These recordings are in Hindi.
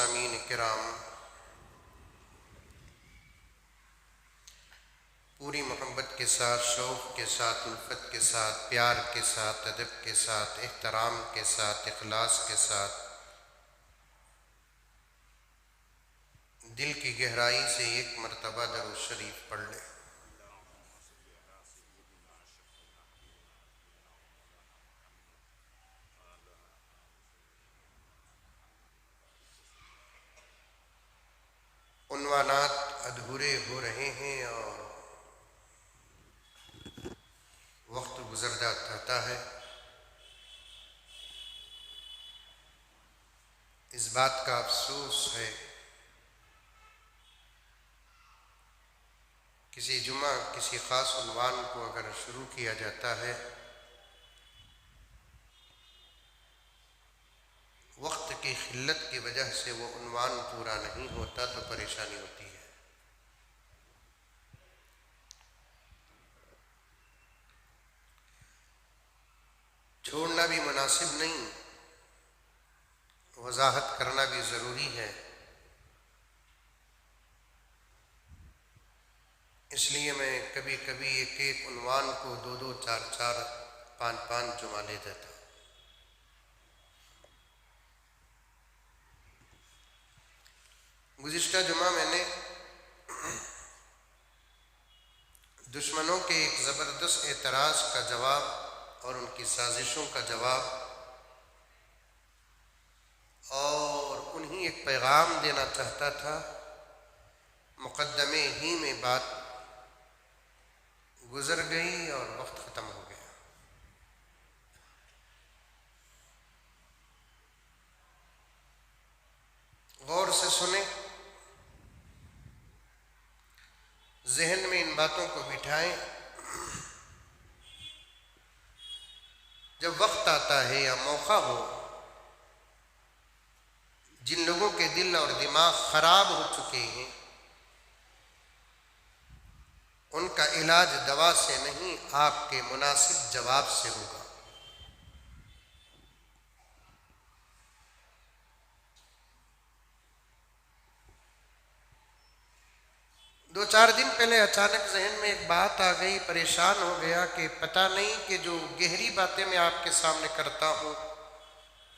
सामीन किराम, पूरी मोहब्बत के साथ, शौक़ के साथ, उल्फत के साथ, प्यार के साथ, अदब के साथ, एहतराम के साथ, इखलास के साथ दिल की गहराई से एक मरतबा दरूद शरीफ पढ़ ले। उन्वानात अधूरे हो रहे हैं और वक्त गुजर जाता है। इस बात का अफसोस है, किसी जुमा किसी ख़ास उन्वान को अगर शुरू किया जाता है, वक्त की खिल्लत की वजह से वो उन्वान पूरा नहीं होता तो परेशानी होती है। छोड़ना भी मुनासिब नहीं, वजाहत करना भी ज़रूरी है। इसलिए मैं कभी कभी एक एक उन्वान को दो दो चार चार पाँच पाँच जुमा ले देता। गुज़िश्ता जुमा मैंने दुश्मनों के एक ज़बरदस्त एतराज़ का जवाब और उनकी साजिशों का जवाब और उन्हीं एक पैगाम देना चाहता था। मुक़द्दमे ही में बात गुजर गई और वक्त ख़त्म हो गया। गौर से सुने, जहन में इन बातों को बिठाएं। जब वक्त आता है या मौका हो, जिन लोगों के दिल और दिमाग खराब हो चुके हैं, उनका इलाज दवा से नहीं, आपके मुनासिब जवाब से होगा। दो चार दिन पहले अचानक जहन में एक बात आ गई, परेशान हो गया कि पता नहीं कि जो गहरी बातें मैं आपके सामने करता हूँ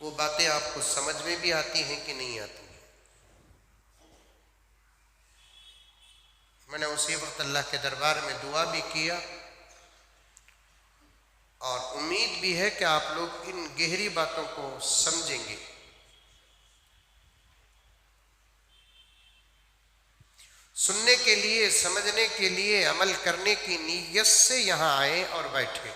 वो बातें आपको समझ में भी आती हैं कि नहीं आती हैं। मैंने उसी वक्त अल्लाह के दरबार में दुआ भी किया और उम्मीद भी है कि आप लोग इन गहरी बातों को समझेंगे। सुनने के लिए, समझने के लिए, अमल करने की नीयत से यहाँ आए और बैठे।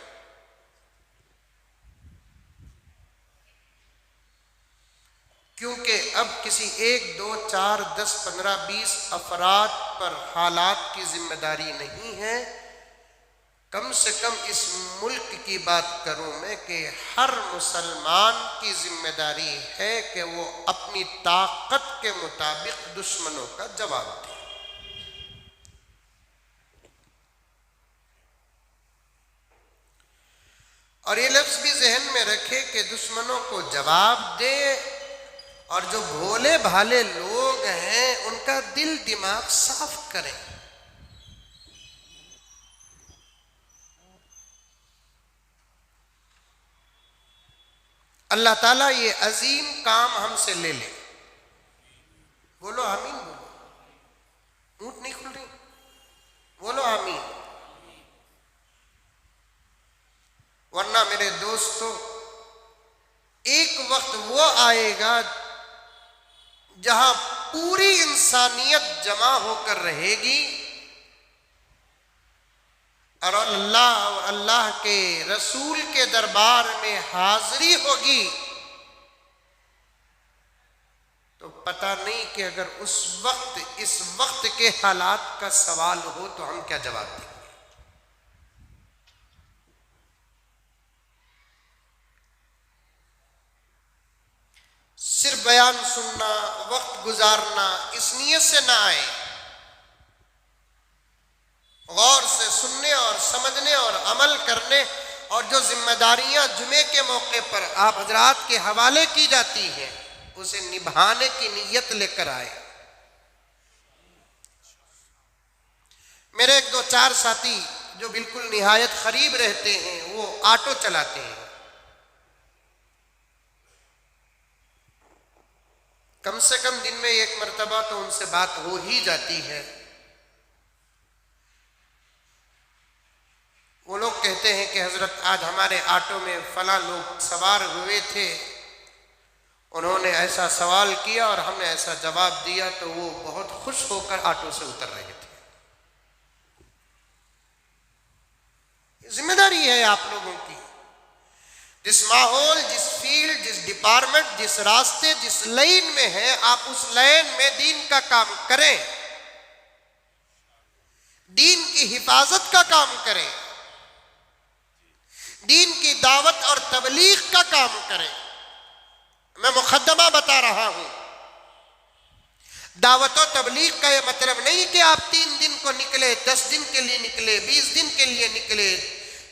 क्योंकि अब किसी 1, 2, 4, 10, 15, 20 अफराद पर हालात की जिम्मेदारी नहीं है। कम से कम इस मुल्क की बात करूं मैं कि हर मुसलमान की जिम्मेदारी है कि वो अपनी ताकत के मुताबिक दुश्मनों का जवाब दे। और ये लफ्ज़ भी जहन में रखे कि दुश्मनों को जवाब दे, और जो भोले भाले लोग हैं उनका दिल दिमाग साफ करें। अल्लाह ताला ये अजीम काम हमसे ले ले। बोलो आमीन। बोलो, ऊँट नहीं खुल रही, बोलो आमीन। वरना मेरे दोस्तों, एक वक्त वो आएगा जहां पूरी इंसानियत जमा होकर रहेगी और अल्लाह के रसूल के दरबार में हाजिरी होगी, तो पता नहीं कि अगर उस वक्त इस वक्त के हालात का सवाल हो तो हम क्या जवाब देंगे। सिर्फ बयान सुनना, वक्त गुजारना इस नीयत से ना आए। गौर से सुनने और समझने और अमल करने, और जो जिम्मेदारियां जुमे के मौके पर आप हजरात के हवाले की जाती हैं उसे निभाने की नीयत लेकर आए। मेरे एक दो चार साथी जो बिल्कुल निहायत करीब रहते हैं वो ऑटो चलाते हैं। कम से कम दिन में एक मर्तबा तो उनसे बात हो ही जाती है। वो लोग कहते हैं कि हजरत आज हमारे ऑटो में फला लोग सवार हुए थे, उन्होंने ऐसा सवाल किया और हमने ऐसा जवाब दिया, तो वो बहुत खुश होकर ऑटो से उतर रहे थे। जिम्मेदारी है आप लोगों की, जिस माहौल, जिस फील्ड, जिस डिपार्टमेंट, जिस रास्ते, जिस लाइन में है, आप उस लाइन में दीन का काम करें, दीन की हिफाजत का काम करें, दीन की दावत और तबलीग का काम करें। मैं मुकद्दमा बता रहा हूं, दावत और तबलीग का यह मतलब नहीं कि आप 3 दिन को निकले, 10 दिन के लिए निकले, 20 दिन के लिए निकले,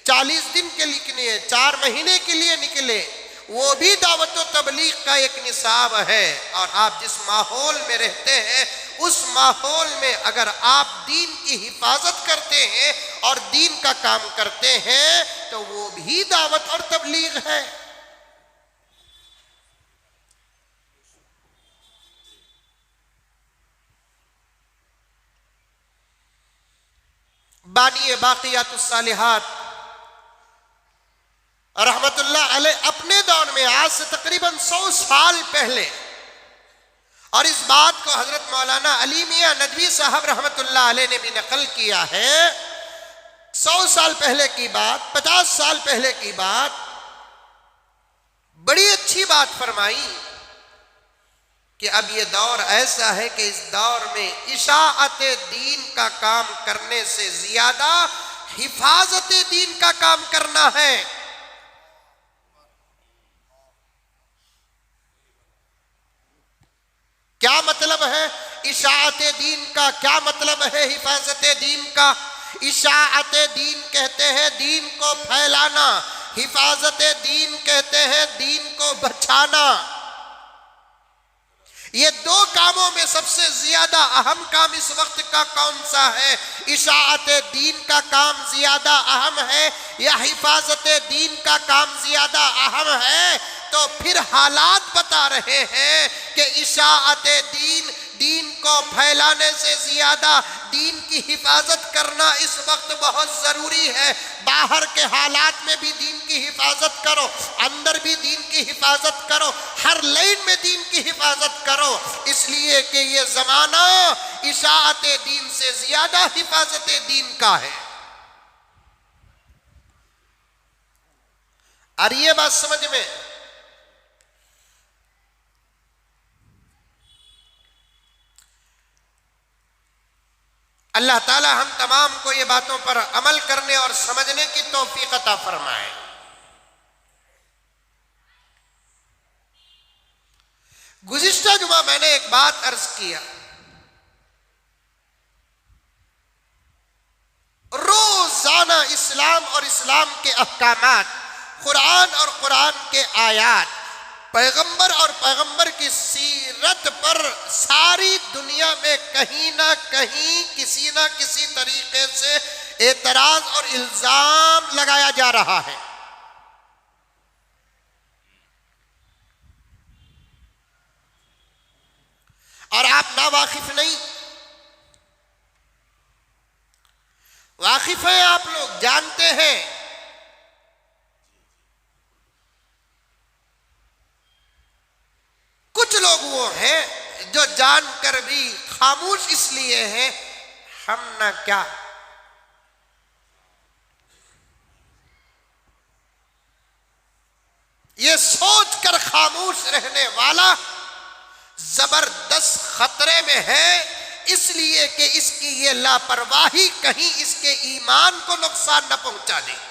40 दिन के लिए निकले, 4 महीने के लिए निकले। वो भी दावत और तबलीग का एक निसाब है। और आप जिस माहौल में रहते हैं उस माहौल में अगर आप दीन की हिफाजत करते हैं और दीन का काम करते हैं तो वो भी दावत और तबलीग है। बानी बाक़ियातुस सालिहात रहमतुल्लाह अलैह अपने दौर में आज से तकरीबन 100 साल पहले, और इस बात को हजरत मौलाना अली मियां नदवी साहब रहमतुल्लाह अलैह ने भी नकल किया है। 100 साल पहले की बात, 50 साल पहले की बात, बड़ी अच्छी बात फरमाई कि अब ये दौर ऐसा है कि इस दौर में इशाअत दीन का काम करने से ज्यादा हिफाजत दीन का काम करना है। क्या मतलब है इशाअत दीन का? क्या मतलब है हिफाजत दीन का? इशाअत दीन कहते हैं दीन को फैलाना, हिफाजत दीन कहते हैं दीन को बचाना। ये 2 कामों में सबसे ज्यादा अहम काम इस वक्त का कौन सा है? इशाअत दीन का काम ज्यादा अहम है या हिफाजत दीन का काम ज्यादा अहम है? तो फिर हालात बता रहे हैं कि इशाअत दीन को फैलाने से ज्यादा दीन की हिफाजत करना इस वक्त बहुत जरूरी है। बाहर के हालात में भी दीन की हिफाजत करो, अंदर भी दीन की हिफाजत करो, हर लाइन में दीन की हिफाजत करो, इसलिए कि ये जमाना इशाअत दीन से ज्यादा हिफाजत दीन का है। और ये बात समझ में, अल्लाह ताला हम तमाम को ये बातों पर अमल करने और समझने की तौफीक अता फरमाए। गुज़िश्ता जुमा मैंने एक बात अर्ज किया, रोजाना इस्लाम और इस्लाम के अहकामात, कुरान और कुरान के आयात, पैगंबर और पैगंबर की सीरत पर सारी दुनिया में कहीं ना कहीं किसी ना किसी तरीके से एतराज और इल्जाम लगाया जा रहा है। और आप ना वाकिफ नहीं, वाकिफ हैं, आप लोग जानते हैं। कुछ लोग वो हैं जो जानकर भी खामोश इसलिए हैं हम ना क्या, ये सोच कर खामोश रहने वाला जबरदस्त खतरे में है, इसलिए कि इसकी ये लापरवाही कहीं इसके ईमान को नुकसान न पहुंचा दे।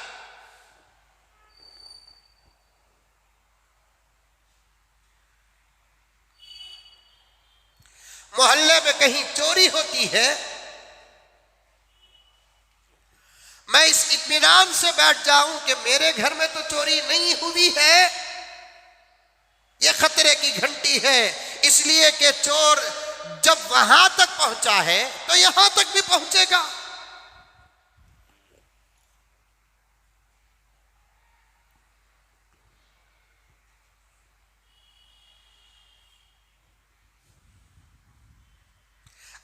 मोहल्ले में कहीं चोरी होती है, मैं इस इत्मीनान से बैठ जाऊं कि मेरे घर में तो चोरी नहीं हुई है, ये खतरे की घंटी है, इसलिए कि चोर जब वहां तक पहुंचा है तो यहां तक भी पहुंचेगा।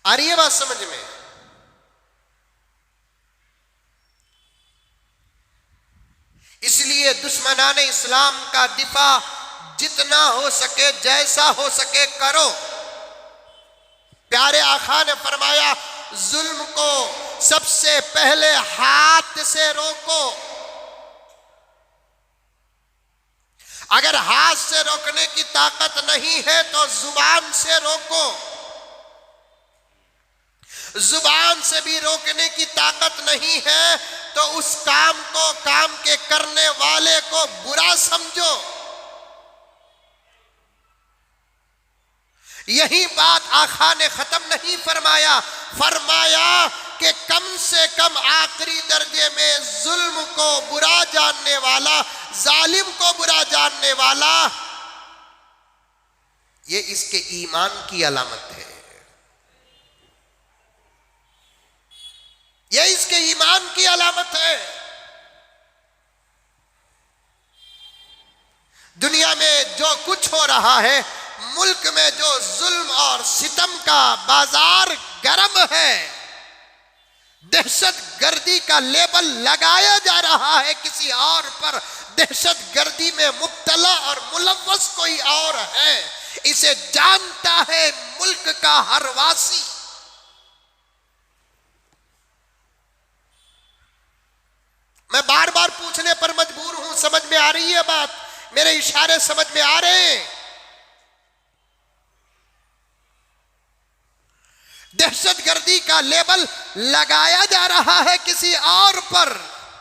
आ रही है बात समझ में? इसलिए दुश्मनाने इस्लाम का दिफा जितना हो सके, जैसा हो सके करो। प्यारे आका ने फरमाया, जुल्म को सबसे पहले हाथ से रोको। अगर हाथ से रोकने की ताकत नहीं है तो जुबान से रोको। जुबान से भी रोकने की ताकत नहीं है तो उस काम को, काम के करने वाले को बुरा समझो। यही बात आका ने खत्म नहीं फरमाया, फरमाया कि कम से कम आखिरी दर्जे में जुल्म को बुरा जानने वाला, जालिम को बुरा जानने वाला, ये इसके ईमान की अलामत है। यह इसके ईमान की अलामत है। दुनिया में जो कुछ हो रहा है, मुल्क में जो जुल्म और सितम का बाजार गर्म है, दहशत गर्दी का लेबल लगाया जा रहा है किसी और पर, दहशत गर्दी में मुब्तला और मुलव्वस कोई और है, इसे जानता है मुल्क का हर वासी। मैं बार बार पूछने पर मजबूर हूं, समझ में आ रही है बात? मेरे इशारे समझ में आ रहे हैं? दहशतगर्दी का लेबल लगाया जा रहा है किसी और पर,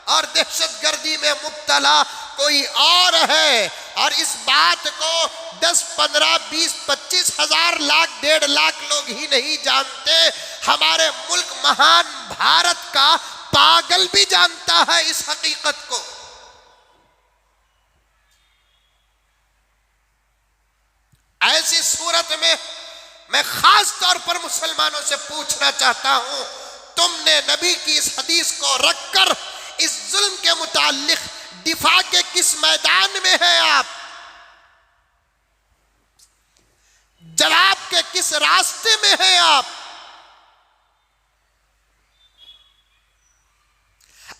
और दहशतगर्दी में मुब्तला कोई और है, और इस बात को 10, 15, 20, 25 हजार, लाख, 1.5 लाख लोग ही नहीं जानते। हमारे मुल्क महान भारत का पागल भी जानता है इस हकीकत को। ऐसी सूरत में मैं खास तौर पर मुसलमानों से पूछना चाहता हूं, तुमने नबी की इस हदीस को रखकर इस जुल्म के मुताल्लिक दिफा के किस मैदान में है आप? जवाब के किस रास्ते में है आप?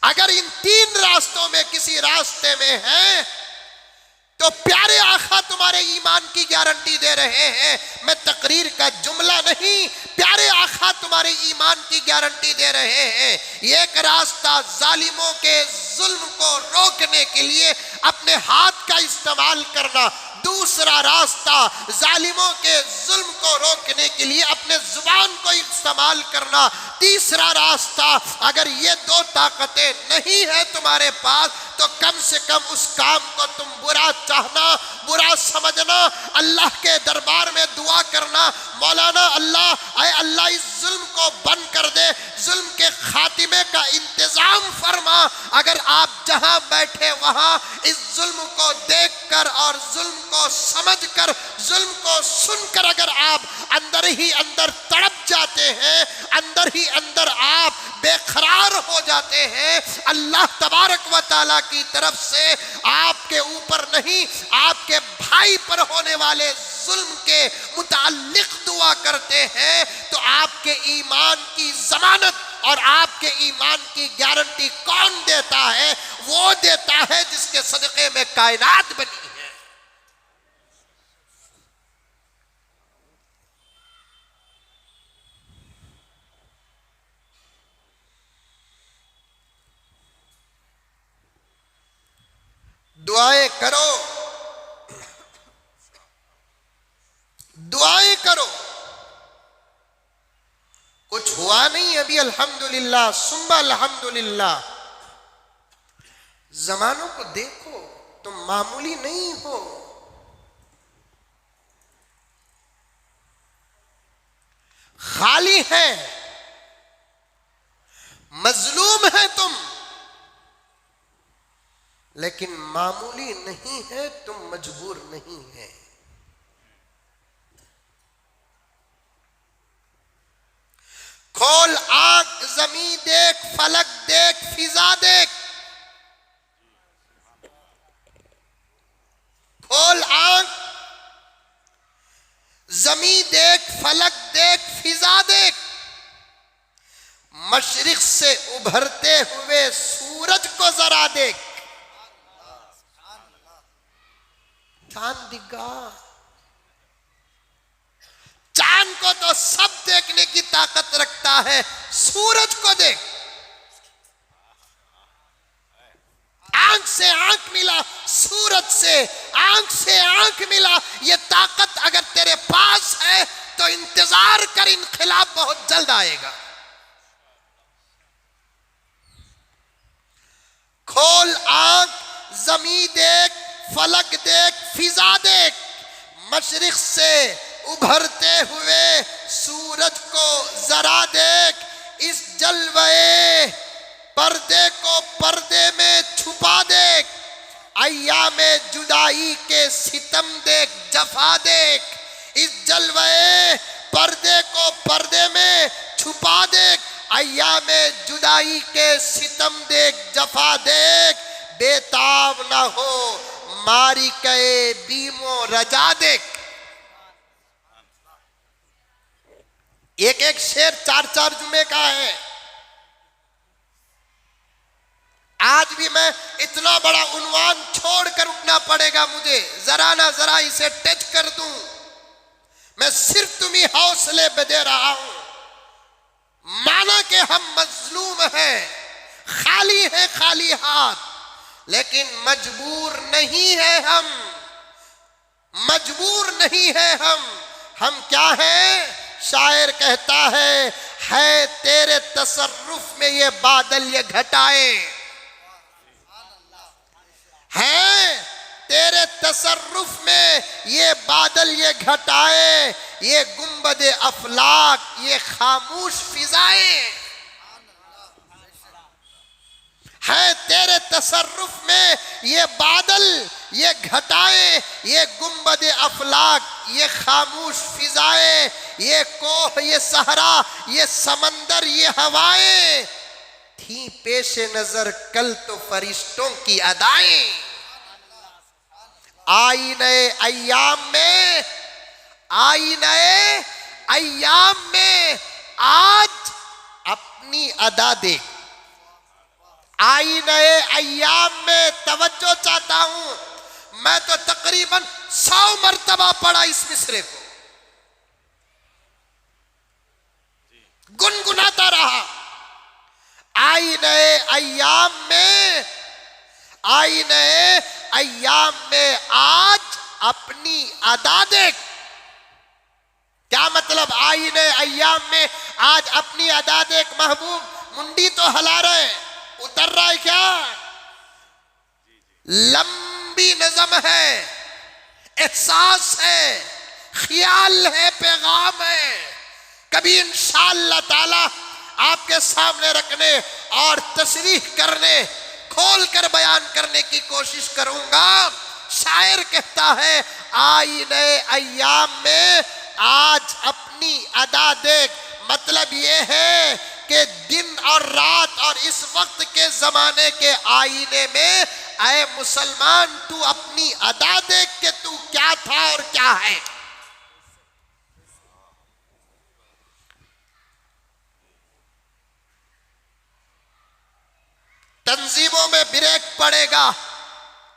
अगर इन 3 रास्तों में किसी रास्ते में है तो प्यारे आका तुम्हारे ईमान की गारंटी दे रहे हैं। मैं तकरीर का जुमला नहीं, प्यारे आका तुम्हारे ईमान की गारंटी दे रहे हैं। एक रास्ता जालिमों के जुल्म को रोकने के लिए अपने हाथ का इस्तेमाल करना, दूसरा रास्ता जालिमों के जुल्म को रोकने के लिए अपने जुबान को इस्तेमाल करना, तीसरा रास्ता अगर ये 2 ताकतें नहीं है तुम्हारे पास तो कम से कम उस काम को तुम बुरा चाहना, बुरा समझना, अल्लाह के दरबार में दुआ करना, मौलाना अल्लाह, ऐ अल्लाह इस जुल्म को बंद कर दे, जुल्म के खातिमे का इंतजाम फरमा। अगर आप जहां बैठे वहां इस जुल्म को देखकर और जुल्म को समझकर, जुल्म को सुनकर अगर आप अंदर ही अंदर तड़प जाते हैं, अंदर ही अंदर आप बेकरार हो जाते हैं, अल्लाह तबारक व तआला की तरफ से आपके ऊपर नहीं, आपके भाई पर होने वाले जुल्म के मुताल्लिक दुआ करते हैं, तो आपके ईमान की जमानत और आपके ईमान की गारंटी कौन देता है? वो देता है जिसके सदक़े में कायनात बनी है। दुआएं करो, दुआएं करो। कुछ हुआ नहीं अभी, अल्हम्दुलिल्लाह सुम्मा अल्हम्दुलिल्लाह। जमानों को देखो, तुम मामूली नहीं हो। खाली है, मजलूम है तुम, लेकिन मामूली नहीं है तुम, मजबूर नहीं है। जमी देख, फलक देख, फिजा देख। खोल आंख, जमी देख, फलक देख, फिजा देख। मशरिक से उभरते हुए सूरज को जरा देख। चांद दिखा, चांद को तो सब देखने की ताकत रखता है, सूरज को देख। आंख से आंख मिला, सूरज से आंख से आंख मिला। ये ताकत अगर तेरे पास है तो इंतजार कर, इनकलाब बहुत जल्द आएगा। खोल आंख, जमी देख, फलक देख, फिजा देख। मशरिक से उभरते हुए सूरज को जरा देख। इस जलवे पर्दे को पर्दे में छुपा देख। अय्यामे जुदाई के सितम देख, जफा देख। इस जलवे पर्दे को पर्दे में छुपा देख। अय्यामे जुदाई के सितम देख, जफा देख। बेताब ना हो मारी के बीमो रजा देख। एक एक शेर 4-4 जुमे का है। आज भी मैं इतना बड़ा उन्वान छोड़कर उठना पड़ेगा मुझे, जरा ना जरा इसे टच कर दूं। मैं सिर्फ तुम्हें हौसले पे दे रहा हूं। माना कि हम मजलूम हैं, खाली है खाली हाथ, लेकिन मजबूर नहीं है हम, मजबूर नहीं है हम क्या हैं? शायर कहता है तेरे तसर्रुफ में ये बादल ये घटाएं, है तेरे तसर्रुफ में ये बादल ये घटाएं, ये गुंबद अफलाक ये खामोश फिजाएं। है तेरे तसर्रुफ में ये बादल ये घटाएं, ये गुंबद अफलाक ये खामोश फिजाएं, ये कोह ये सहरा ये समंदर ये हवाएं। थी पेशे नजर कल तो फरिश्तों की अदाएं। आई नए अय्याम में, आई नए अय्याम में आज अपनी अदा देख। आई नए अय्याम में तवज्जो चाहता हूं। मैं तो तकरीबन 100 मर्तबा पढ़ा इस मिसरे को, गुनगुनाता रहा। आई नए अय्याम में, आई नए अय्याम में आज अपनी अदा देख। क्या मतलब आई नए अय्याम में आज अपनी अदा देख? महबूब मुंडी तो हिला रहे, उतर रहा है क्या? लंबी नज़म है, एहसास है, ख्याल है, पैगाम है। कभी इंशाअल्लाह ताला आपके सामने रखने और तशरीह करने, खोल कर बयान करने की कोशिश करूंगा। शायर कहता है आई नए अय्याम में आज अपनी अदा देख। मतलब ये है कि दिन और रात और इस वक्त के जमाने के आईने में ऐ मुसलमान तू अपनी अदा देख के तू क्या था और क्या है। तंजीमों में ब्रेक पड़ेगा,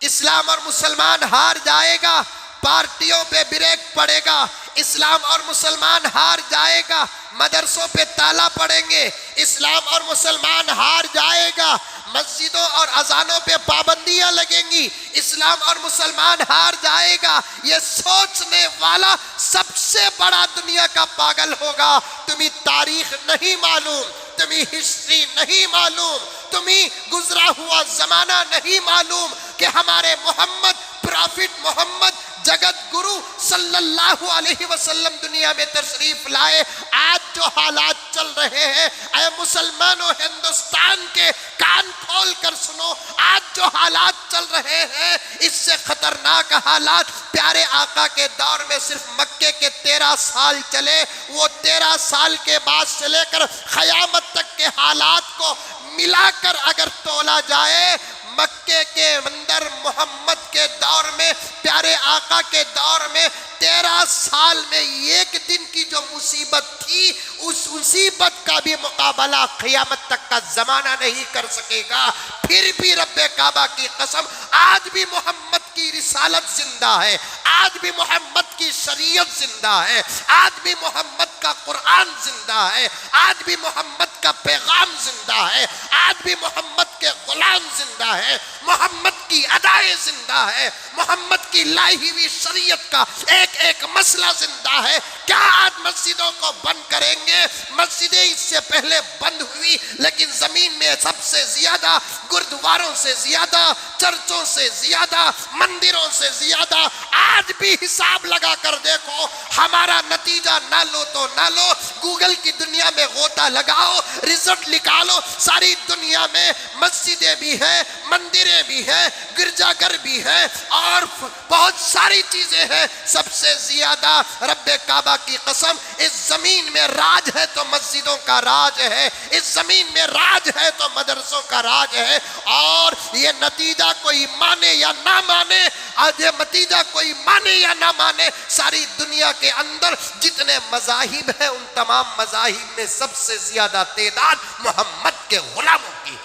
इस्लाम और मुसलमान हार जाएगा। पार्टियों पे ब्रेक पड़ेगा, इस्लाम और मुसलमान हार जाएगा। मदरसों पे ताला पड़ेंगे, इस्लाम और मुसलमान हार जाएगा। मस्जिदों और अजानों पे पाबंदियां लगेंगी, इस्लाम और मुसलमान हार जाएगा। ये सोचने वाला सबसे बड़ा दुनिया का पागल होगा। तुम्हें तारीख नहीं मालूम, तुम्हें हिस्ट्री नहीं मालूम, तुम्हें गुजरा हुआ जमाना नहीं मालूम कि हमारे मोहम्मद, प्रॉफिट मोहम्मद, जगत गुरु सल्लल्लाहु अलैहि वसल्लम दुनिया में तशरीफ लाए, आज जो हालात चल रहे हैं, ऐ मुसलमानों हिंदुस्तान के कान खोल कर सुनो, आज जो हालात चल रहे हैं इससे खतरनाक हालात प्यारे आका के दौर में सिर्फ मक्के के 13 साल चले। वो 13 साल के बाद से लेकर क़यामत तक के हालात को मिलाकर अगर तोला जाए, मक्के के अंदर मोहम्मद के दौर में, प्यारे आका के दौर में 13 साल में एक दिन की जो मुसीबत थी, उस मुसीबत का भी मुकाबला क़यामत तक का जमाना नहीं कर सकेगा। फिर भी रब्बे काबा की कसम, आज भी मोहम्मद की रिसालत जिंदा है, आज भी मोहम्मद की शरीयत जिंदा है, आज भी मोहम्मद का कुरान जिंदा है, आज भी मोहम्मद का पैगाम जिंदा है, आज भी मोहम्मद के गुलाम जिंदा है, मोहम्मद की अदाएं जिंदा है, मोहम्मद की लाई हुई शरीयत का एक एक मसला जिंदा है। क्या आज मस्जिदों को बंद करेंगे? मस्जिदें इससे पहले बंद हुई, लेकिन जमीन में सबसे ज्यादा, गुरुद्वारों से ज्यादा, चर्चों से ज्यादा, मंदिरों से ज्यादा, आज भी हिसाब लगा कर देखो, हमारा नतीजा ना लो तो ना लो, गूगल की दुनिया में गोता लगाओ, रिजल्ट निकालो, सारी दुनिया में मस्जिदें भी हैं, मंदिरें भी हैं, गिरजाघर भी हैं और बहुत सारी चीजें हैं। सबसे ज्यादा रब्बे काबा की कसम, इस जमीन में राज है तो मस्जिदों का राज है, इस जमीन में राज है तो मदरसों का राज है। और ये नतीजा कोई माने या ना माने, आज ये नतीजा कोई माने या ना माने, सारी दुनिया के अंदर जितने मज़ाहिब हैं, उन तमाम मज़ाहिब में सबसे ज्यादा तादाद मोहम्मद के गुलामों की है।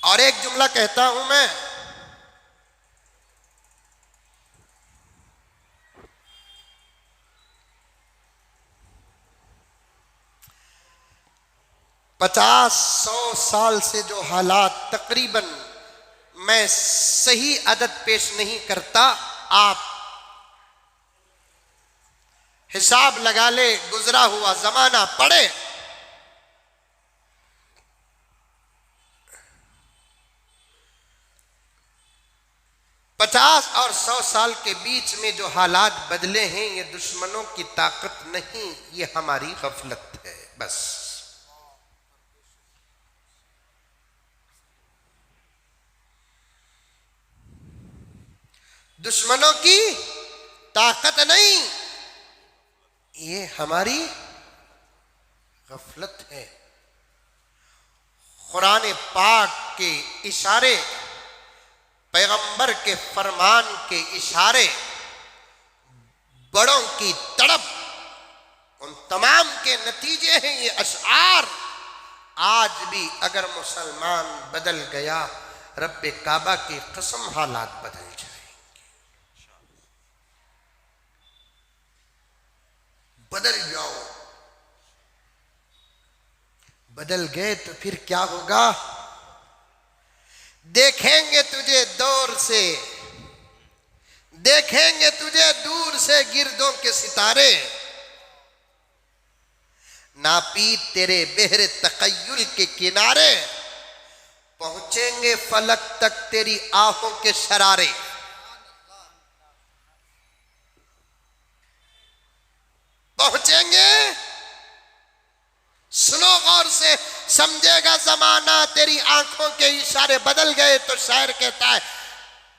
और एक जुमला कहता हूं मैं, पचास 100 साल से जो हालात, तकरीबन मैं सही अदद पेश नहीं करता, आप हिसाब लगा ले, गुजरा हुआ जमाना पड़े, पचास और 100 साल के बीच में जो हालात बदले हैं, ये दुश्मनों की ताकत नहीं, ये हमारी गफलत है बस। दुश्मनों की ताकत नहीं, ये हमारी गफलत है। कुरान पाक के इशारे, पैगंबर के फरमान के इशारे, बड़ों की तड़प, उन तमाम के नतीजे हैं ये अशआर। आज भी अगर मुसलमान बदल गया, रब्बे काबा की कसम हालात बदल जाएंगे। बदल जाओ, बदल गए तो फिर क्या होगा? देखेंगे तुझे दूर से, देखेंगे तुझे दूर से गिरदों के सितारे, नापी तेरे बेहरे तकय्युल के किनारे, पहुंचेंगे फलक तक तेरी आंखों के शरारे। पहुंचेंगे, सुनो गौर से, समझेगा जमाना तेरी आंखों के इशारे। बदल गए तो शायर कहता है,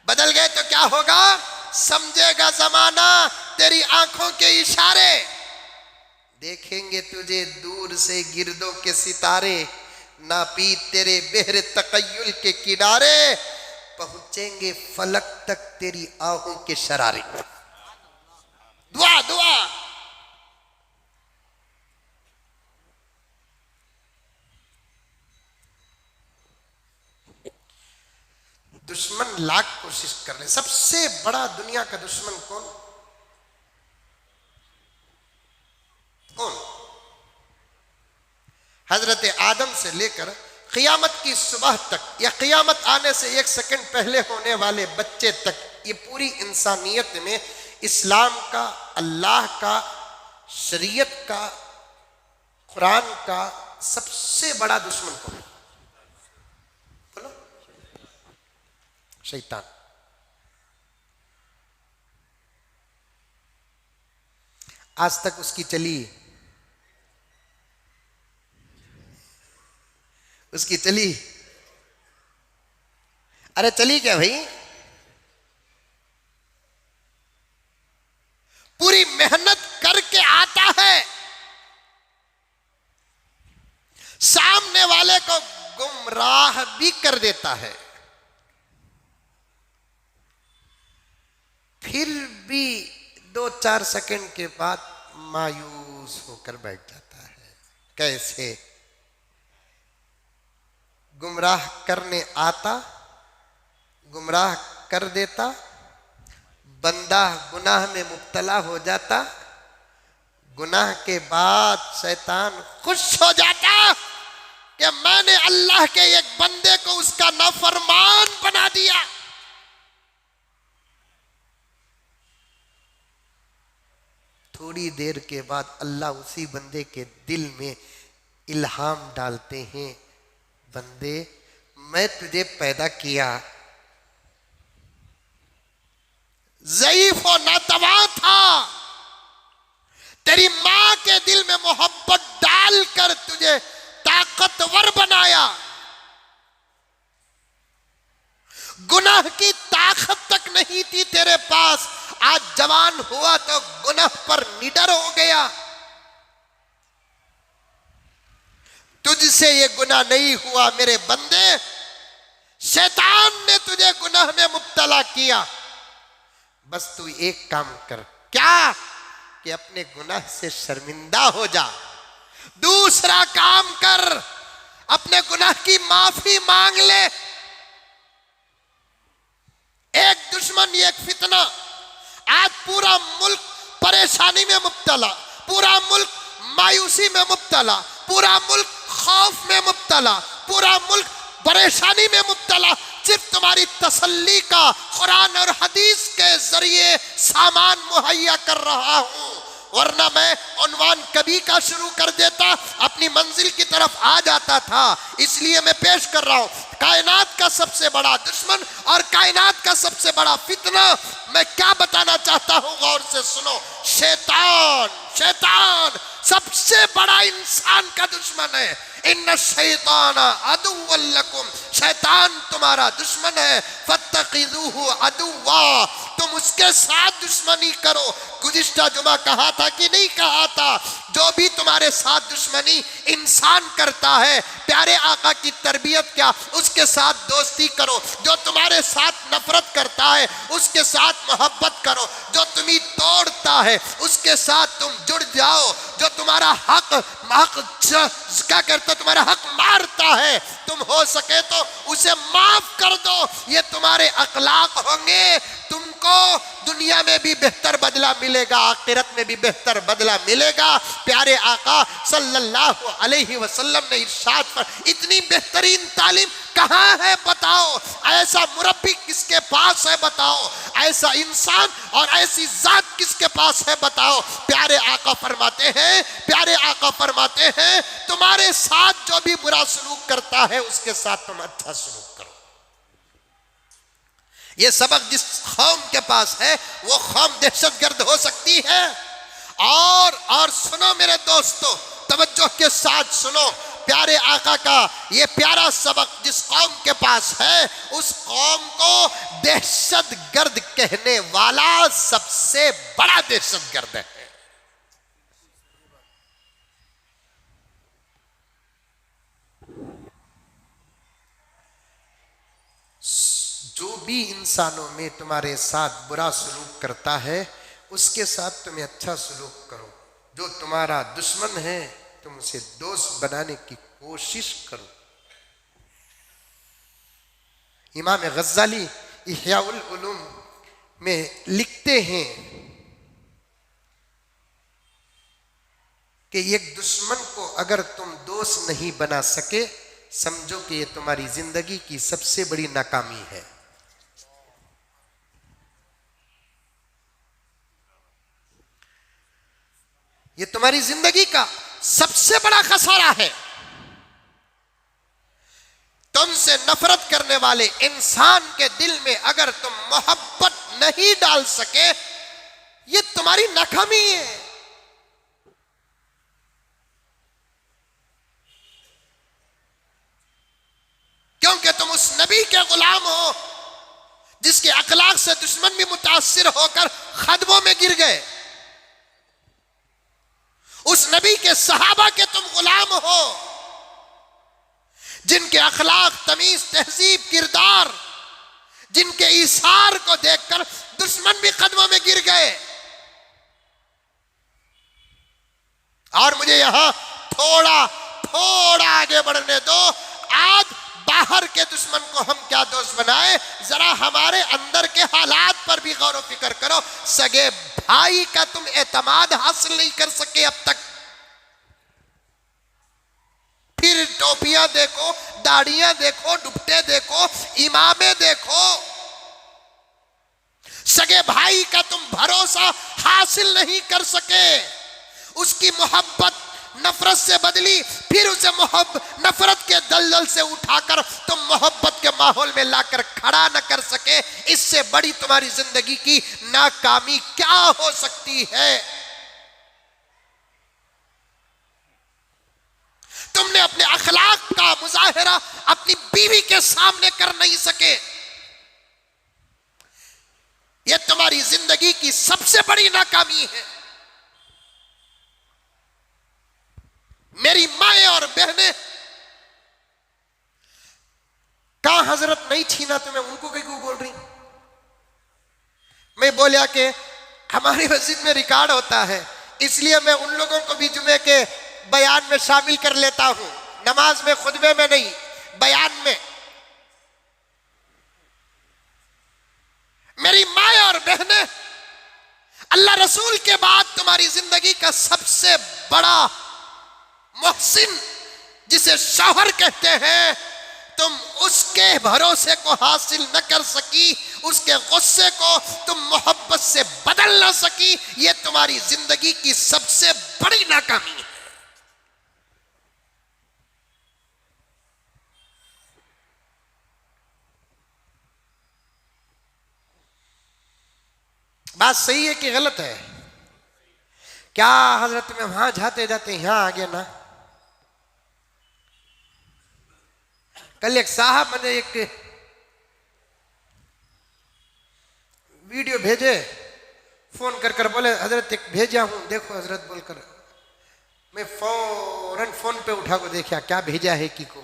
बदल गए तो क्या होगा? समझेगा जमाना तेरी आंखों के इशारे, देखेंगे तुझे दूर से गिरदों के सितारे, नापी तेरे बेहरे तकय्युल के किनारे, पहुंचेंगे फलक तक तेरी आंखों के शरारे। दुआ दुआ, दुश्मन लाख कोशिश कर रहे। सबसे बड़ा दुनिया का दुश्मन कौन? कौन? हजरत आदम से लेकर क़यामत की सुबह तक, या क़यामत आने से 1 सेकंड पहले होने वाले बच्चे तक, ये पूरी इंसानियत में इस्लाम का, अल्लाह का, शरीयत का, कुरान का, सबसे बड़ा दुश्मन कौन है? बोलो। शैतान। आज तक उसकी चली अरे चली क्या भाई? पूरी मेहनत करके आता है, सामने वाले को गुमराह भी कर देता है, फिर भी 2-4 सेकंड के बाद मायूस होकर बैठ जाता है। कैसे? गुमराह करने आता, गुमराह कर देता, बंदा गुनाह में मुब्तला हो जाता, गुनाह के बाद शैतान खुश हो जाता कि मैंने अल्लाह के एक बंदे को उसका नाफरमान बना दिया। थोड़ी देर के बाद अल्लाह उसी बंदे के दिल में इल्हाम डालते हैं, बंदे मैं तुझे पैदा किया, ज़ईफ और नातवा था, तेरी मां के दिल में मोहब्बत डालकर तुझे ताकतवर बनाया, गुनाह की ताकत तक नहीं थी तेरे पास, आज जवान हुआ तो गुनाह पर निडर हो गया। तुझसे ये गुनाह नहीं हुआ मेरे बंदे, शैतान ने तुझे गुनाह में मुब्तला किया। बस तू एक काम कर, क्या? कि अपने गुनाह से शर्मिंदा हो जा। दूसरा काम कर, अपने गुनाह की माफी मांग ले। एक दुश्मन, एक फितना। आज पूरा मुल्क परेशानी में मुब्तला, पूरा मुल्क मायूसी में मुब्तला, पूरा मुल्क खौफ में मुब्तला, पूरा मुल्क परेशानी में मुब्तला। सिर्फ तुम्हारी तसल्ली का कुरान और हदीस के जरिए सामान मुहैया कर रहा हूं, वरना मैं उन्वान कभी का शुरू कर देता, अपनी मंजिल की तरफ आ जाता था। इसलिए मैं पेश कर रहा हूं, कायनात का सबसे बड़ा दुश्मन और कायनात का सबसे बड़ा फितना मैं क्या बताना चाहता हूं, गौर से सुनो। शैतान। शैतान सबसे बड़ा इंसान का दुश्मन है। इन्ना शैताना अदुव्वल लकुम, शैतान तुम्हारा दुश्मन है। फत्तखिज़ूहु अदुव्वा, तुम उसके साथ दुश्मनी करो। गुज़िश्ता जुमा कहा था कि नहीं कहा था? जो भी तुम्हारे साथ दुश्मनी इंसान करता है, प्यारे आका की तरबियत क्या, उसके साथ दोस्ती करो। जो तुम्हारे साथ नफरत करता है उसके साथ मोहब्बत करो। जो तुम्हें तोड़ता है उसके साथ तुम जुड़ जाओ। जो तुम्हारा हक क्या करता, तुम्हारा हक मारता है, तुम हो सके तो उसे माफ कर दो। ये तुम्हारे अखलाक होंगे, तुमको दुनिया में भी बेहतर बदला मिलेगा, आखिरत में भी बेहतर बदला मिलेगा। प्यारे आका सल्लल्लाहु अलैहि वसल्लम ने इरशाद पर इतनी बेहतरीन तालीम कहाँ है बताओ? ऐसा मुरब्बी किसके पास है बताओ? ऐसा इंसान और ऐसी जात किसके पास है बताओ? प्यारे आका फरमाते हैं, प्यारे आका फरमाते हैं, तुम्हारे साथ जो भी बुरा सलूक करता है उसके साथ तुम अच्छा सलूक करो। ये सबक जिस कौम के पास है वो कौम दहशतगर्द हो सकती है। और सुनो मेरे दोस्तों, तवज्जो के साथ सुनो, प्यारे आका का ये प्यारा सबक जिस कौम के पास है उस कौम को दहशतगर्द कहने वाला सबसे बड़ा दहशतगर्द है। जो भी इंसानों में तुम्हारे साथ बुरा सलूक करता है उसके साथ तुम्हें अच्छा सलूक करो। जो तुम्हारा दुश्मन है तुम उसे दोस्त बनाने की कोशिश करो। इमाम गज़्ज़ाली इह्याउल उलूम में लिखते हैं कि एक दुश्मन को अगर तुम दोस्त नहीं बना सके, समझो कि ये तुम्हारी जिंदगी की सबसे बड़ी नाकामी है। ये तुम्हारी जिंदगी का सबसे बड़ा खसारा है। तुमसे नफरत करने वाले इंसान के दिल में अगर तुम मोहब्बत नहीं डाल सके, ये तुम्हारी नाकामी है। क्योंकि तुम उस नबी के गुलाम हो जिसके अखलाक से दुश्मन भी मुतासिर होकर खदबों में गिर गए। उस नबी के सहाबा के तुम गुलाम हो जिनके अखलाक, तमीज, तहजीब, किरदार, जिनके इशार को देखकर दुश्मन भी कदमों में गिर गए। और मुझे यहां थोड़ा आगे बढ़ने दो। आज बाहर के दुश्मन को हम क्या दोस्त बनाए, जरा हमारे अंदर के हालात पर भी गौर व फिक्र करो। सगे भाई का तुम एतमाद हासिल नहीं कर सके अब तक, फिर टोपियां देखो, दाढ़ियां देखो, दुपट्टे देखो, इमामे देखो। सगे भाई का तुम भरोसा हासिल नहीं कर सके। उसकी मोहब्बत नफरत से बदली, फिर उसे नफरत के दलदल से उठाकर तुम मोहब्बत के माहौल में लाकर खड़ा न कर सके। इससे बड़ी तुम्हारी जिंदगी की नाकामी क्या हो सकती है। तुमने अपने अखलाक का मुजाहिरा अपनी बीवी के सामने कर नहीं सके। यह तुम्हारी जिंदगी की सबसे बड़ी नाकामी है। मेरी माएं और बहनें, कहां हजरत नहीं थी ना, तुम्हें उनको क्यों बोल रही? मैं बोलिया कि हमारी मस्जिद में रिकॉर्ड होता है, इसलिए मैं उन लोगों को भी जुमे के बयान में शामिल कर लेता हूं। नमाज में, खुतबे में नहीं, बयान में। मेरी माएं और बहनें, अल्लाह रसूल के बाद तुम्हारी जिंदगी का सबसे बड़ा मोहसिन, जिसे शौहर कहते हैं, तुम उसके भरोसे को हासिल न कर सकी, उसके गुस्से को तुम मोहब्बत से बदल न सकी। यह तुम्हारी जिंदगी की सबसे बड़ी नाकामी है। बात सही है कि गलत है? क्या हजरत में वहां जाते जाते यहां आ गया ना। कल एक साहब मुझे एक वीडियो भेजे, फोन कर कर बोले हजरत एक भेजा हूं, देखो हजरत बोलकर। मैं फौरन फोन पे उठा को देखा क्या भेजा है की को।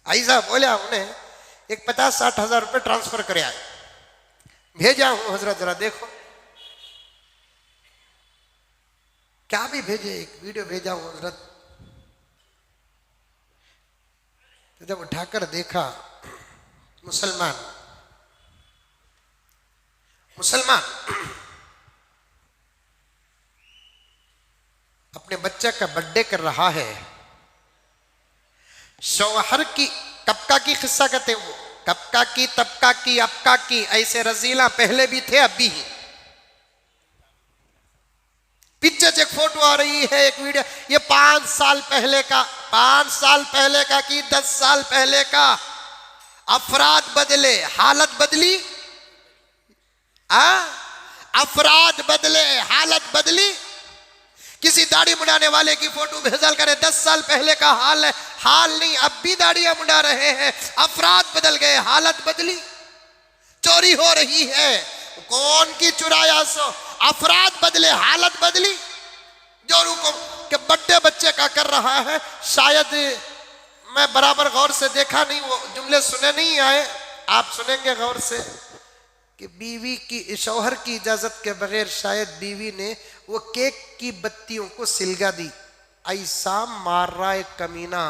ऐसा बोला उन्हें एक 50-60 हजार रुपये ट्रांसफर करे आए। भेजा हूं हजरत, जरा देखो। क्या भी भेजे, एक वीडियो भेजा हूं हजरत। तो जब उठाकर देखा, मुसलमान अपने बच्चे का बर्थडे कर रहा है। शौहर की कबका की किस्सा कहते हैं वो, कबका की, तबका की, अबका की, ऐसे रजीला पहले भी थे, अब भी हैं। पीछे से एक फोटो आ रही है, एक वीडियो, ये 5 साल पहले का, 5 साल पहले का कि 10 साल पहले का। अफराद बदले, हालत बदली। अफराद बदले, हालत बदली। किसी दाढ़ी मुड़ाने वाले की फोटो भेजल करे, 10 साल पहले का हाल है, हाल नहीं, अब भी दाढ़ियां मुड़ा रहे हैं। अफराद बदल गए, हालत बदली। चोरी हो रही है, कौन की चुराया सो, अफराद बदले, हालत बदली। जो रुको कि बड्डे बच्चे का कर रहा है, शायद मैं बराबर गौर से देखा नहीं, वो जुमले सुने नहीं आए, आप सुनेंगे गौर से कि बीवी की, शौहर की इजाजत के बगैर शायद बीवी ने वो केक की बत्तियों को सिलगा दी। ऐसा मार रहा है कमीना,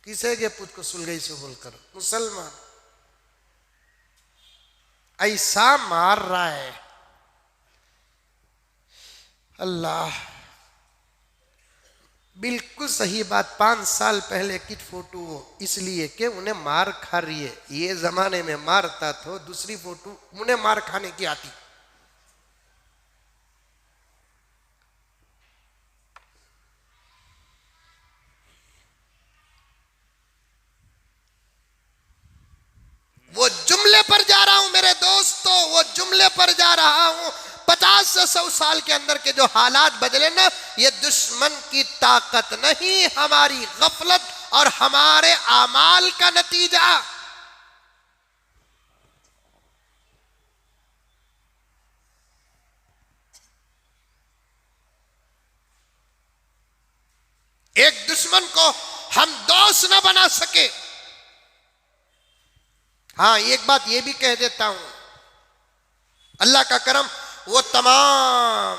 किसे के पुत को सुलगई से बोलकर, मुसलमान ऐसा मार रहा है। अल्लाह, बिल्कुल सही बात। 5 साल पहले की फोटो हो, इसलिए कि उन्हें मार खा रही है। ये जमाने में मारता तो दूसरी फोटो उन्हें मार खाने की आती। हमले पर जा रहा हूं। 50 से 100 साल के अंदर के जो हालात बदले ना, ये दुश्मन की ताकत नहीं, हमारी गफलत और हमारे आमाल का नतीजा। एक दुश्मन को हम दोस्त न बना सके। हां, एक बात ये भी कह देता हूं, अल्लाह का करम, वो तमाम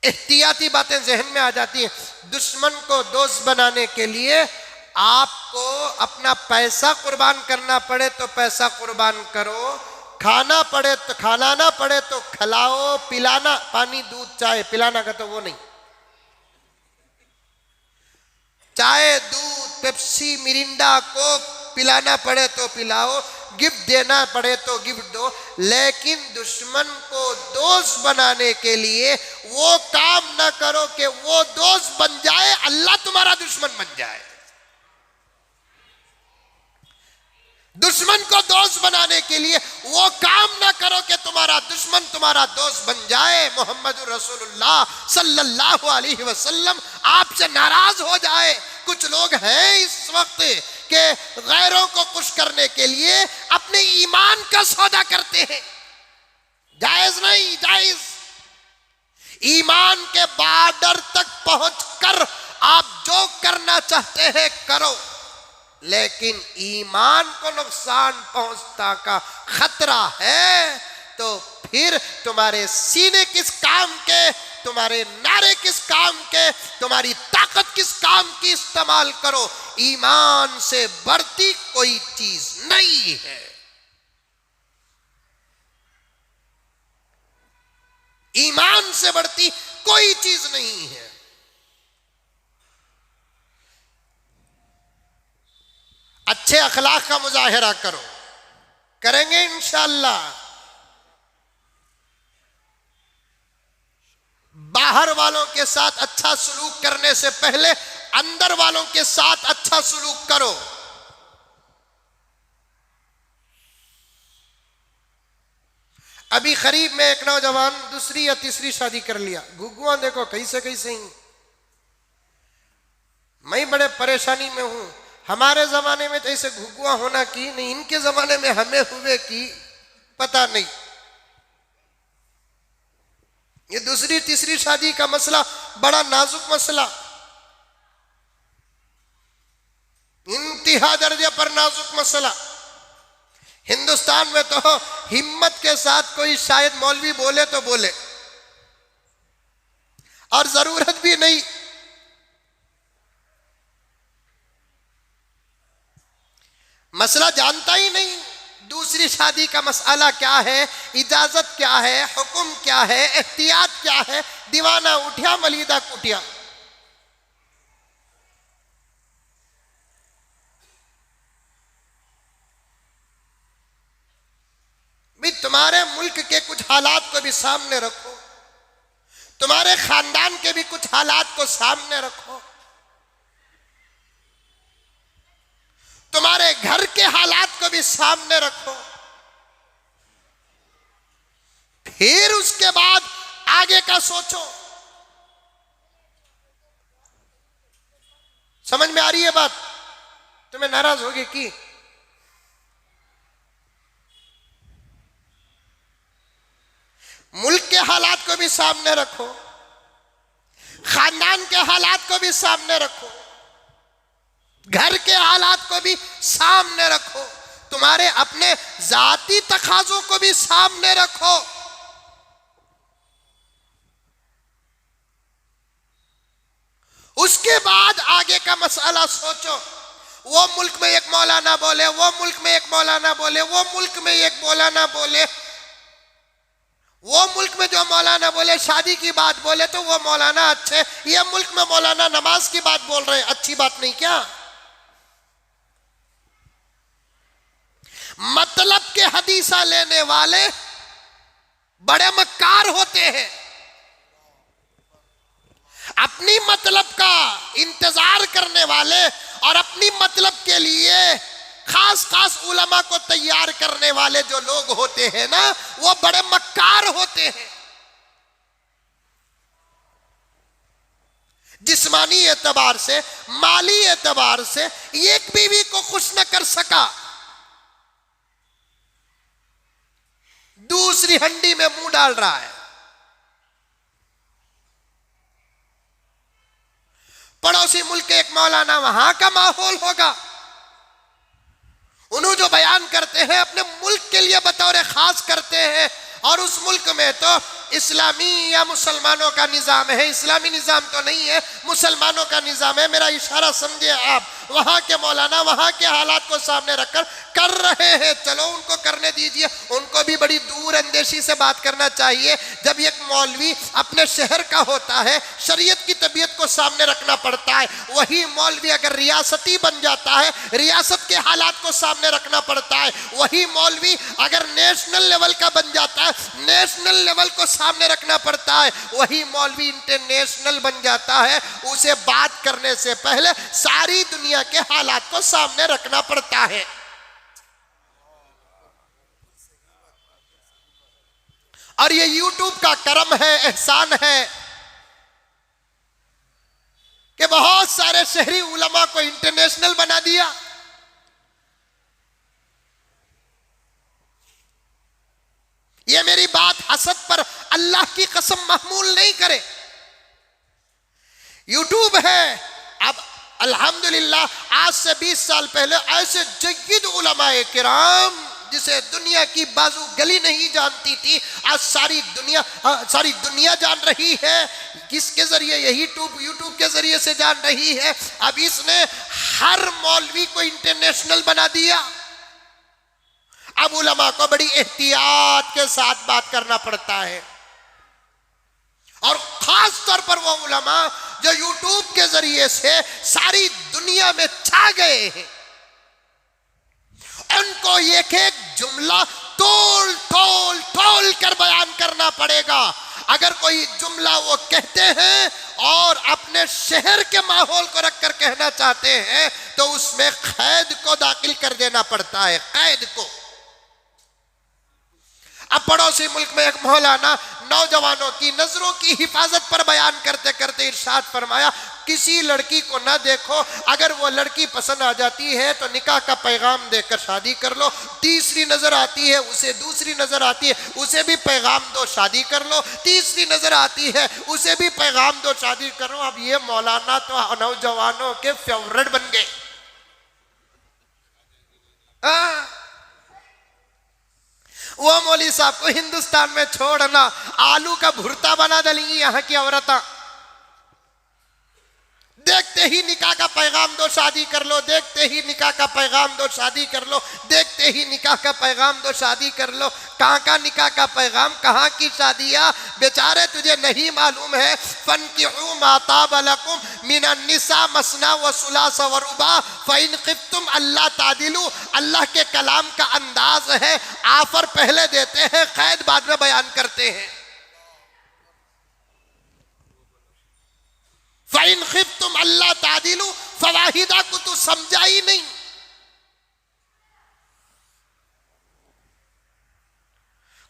एहतियाती बातें जहन में आ जाती हैं। दुश्मन को दोस्त बनाने के लिए आपको अपना पैसा कुर्बान करना पड़े तो पैसा कुर्बान करो, खाना पड़े तो खाना ना पड़े तो खिलाओ, पिलाना, पानी दूध चाय पिलाना का तो वो नहीं, चाय दूध पेप्सी मिरिंडा कोक पिलाना पड़े तो पिलाओ, गिफ्ट देना पड़े तो गिफ्ट दो, लेकिन दुश्मन को दोस्त बनाने के लिए वो काम ना करो कि वो दोस्त बन जाए, अल्लाह तुम्हारा दुश्मन बन जाए। दुश्मन को दोस्त बनाने के लिए वो काम ना करो कि तुम्हारा दुश्मन तुम्हारा दोस्त बन जाए। मोहम्मद रसूलुल्लाह सल्लल्लाहु अलैहि वसल्लम आपसे नाराज हो जाए। कुछ लोग हैं इस वक्त के गैरों को खुश करने के लिए अपने ईमान का सौदा करते हैं। जायज नहीं, जायज। ईमान के बॉर्डर तक पहुंचकर आप जो करना चाहते हैं करो, लेकिन ईमान को नुकसान पहुंचता का खतरा है तो फिर तुम्हारे सीने किस काम के, तुम्हारे नारे किस काम के, तुम्हारी ताकत किस काम की इस्तेमाल करो, ईमान से बढ़ती कोई चीज नहीं है। ईमान से बढ़ती कोई चीज नहीं है। अच्छे अखलाक का मुजाहिरा करो, करेंगे इंशाअल्लाह। बाहर वालों के साथ अच्छा सलूक करने से पहले अंदर वालों के साथ अच्छा सलूक करो। अभी करीब में एक नौजवान दूसरी या तीसरी शादी कर लिया। घुघुआ देखो कैसे कैसे ही। मैं बड़े परेशानी में हूं। हमारे जमाने में तो ऐसे घुघुआ होना की नहीं, इनके जमाने में हमें हुए की पता नहीं। ये दूसरी तीसरी शादी का मसला बड़ा नाजुक मसला, इंतहा दर्जे पर नाजुक मसला। हिंदुस्तान में तो हिम्मत के साथ कोई शायद मौलवी बोले तो बोले, और जरूरत भी नहीं। मसला जानता ही नहीं। दूसरी शादी का मसला क्या है, इजाजत क्या है, हुक्म क्या है, एहतियात क्या है। दीवाना उठिया मलीदा कुटिया। भी तुम्हारे मुल्क के कुछ हालात को भी सामने रखो, तुम्हारे खानदान के भी कुछ हालात को सामने रखो, तुम्हारे घर के हालात को भी सामने रखो, फिर उसके बाद आगे का सोचो। समझ में आ रही है बात? तुम्हें नाराज होगी कि मुल्क के हालात को भी सामने रखो, खानदान के हालात को भी सामने रखो, घर के हालात को भी सामने रखो, तुम्हारे अपने जाती तकाजों को भी सामने रखो। उसके बाद आगे का मसला सोचो। वो मुल्क में एक मौलाना बोले, वो मुल्क में एक मौलाना बोले, वो मुल्क में एक मौलाना बोले, वो मुल्क में जो मौलाना बोले शादी की बात बोले तो वो मौलाना अच्छे, ये मुल्क में मौलाना नमाज की बात बोल रहे हैं, अच्छी बात नहीं क्या? मतलब के हदीसा लेने वाले बड़े मक्कार होते हैं। अपनी मतलब का इंतजार करने वाले और अपनी मतलब के लिए खास खास उलमा को तैयार करने वाले जो लोग होते हैं ना, वो बड़े मक्कार होते हैं। जिस्मानी एतबार से, माली एतबार से एक बीवी को खुश न कर सका, दूसरी हंडी में मुंह डाल रहा है। पड़ोसी मुल्क के एक मौलाना, वहां का माहौल होगा, उन्होंने जो बयान करते हैं अपने मुल्क के लिए बतौर खास करते हैं, और उस मुल्क में तो इस्लामी या मुसलमानों का निज़ाम है, इस्लामी निज़ाम तो नहीं है, मुसलमानों का निज़ाम है। मेरा इशारा समझे आप। वहां के मौलाना वहां के हालात को सामने रखकर कर रहे हैं, चलो उनको करने दीजिए। उनको भी बड़ी दूर अंदेशी से बात करना चाहिए। जब एक मौलवी अपने शहर का होता है, शरीयत की तबीयत को सामने रखना पड़ता है। वही मौलवी अगर रियासती बन जाता है, रियासत के हालात को सामने रखना पड़ता है। वही मौलवी अगर नेशनल लेवल का बन जाता है, नेशनल लेवल को सामने रखना पड़ता है। वही मौलवी इंटरनेशनल बन जाता है, उसे बात करने से पहले सारी दुनिया के हालात को सामने रखना पड़ता है। और ये यूट्यूब का करम है, एहसान है कि बहुत सारे शहरी उलमा को इंटरनेशनल बना दिया। ये मेरी बात हसद पर अल्लाह की कसम महमूल नहीं करे। यूट्यूब है। अब अल्हम्दुलिल्लाह आज से 20 साल पहले ऐसे जय्यद उलमाए किराम जिसे दुनिया की बाजू गली नहीं जानती थी, आज सारी दुनिया जान रही है। किसके जरिए? यही यूट्यूब के जरिए से जान रही है। अब इसने हर मौलवी को इंटरनेशनल बना दिया। अब उलमा को बड़ी एहतियात के साथ बात करना पड़ता है, और खास तौर पर वो उलमा जो यूट्यूब के जरिए से सारी दुनिया में छा गए हैं, उनको एक एक जुमला तोल तोल तोल कर बयान करना पड़ेगा। अगर कोई जुमला वो कहते हैं और अपने शहर के माहौल को रखकर कहना चाहते हैं, तो उसमें कैद को दाखिल कर देना पड़ता है, कैद को। अब पड़ोसी मुल्क में एक मौलाना नौजवानों की नजरों की हिफाजत पर बयान करते करते इरशाद फरमाया, किसी लड़की को ना देखो, अगर वो लड़की पसंद आ जाती है तो निकाह का पैगाम देकर शादी कर लो। तीसरी नजर आती है उसे, दूसरी नजर आती है उसे भी पैगाम दो, शादी कर लो। तीसरी नजर आती है उसे भी पैगाम दो, शादी करो। अब ये मौलाना तो नौजवानों के फेवरेट बन गए। वो मौली साहब को हिंदुस्तान में छोड़ना, आलू का भुर्ता बना डालेंगी यहाँ की औरतें। देखते ही निकाह का पैगाम दो, शादी कर लो। देखते ही निकाह का पैगाम दो, शादी कर लो। देखते ही निकाह का पैगाम दो, शादी कर लो। कहाँ का निकाह का पैगाम, कहाँ की शादियाँ? बेचारे तुझे नहीं मालूम है। फनकिहू मा ताब लकुम मिनन निसा मसना व सुलास व रुबा फइन खिफ्तुम अल्ला तादिलू। अल्लाह के कलाम का अंदाज है, आफर पहले देते हैं, कैद बाद में बयान करते हैं। फ़इन ख़िफ़्तुम अल्ला तादिलू फ़वाहिदा को तो समझा ही नहीं।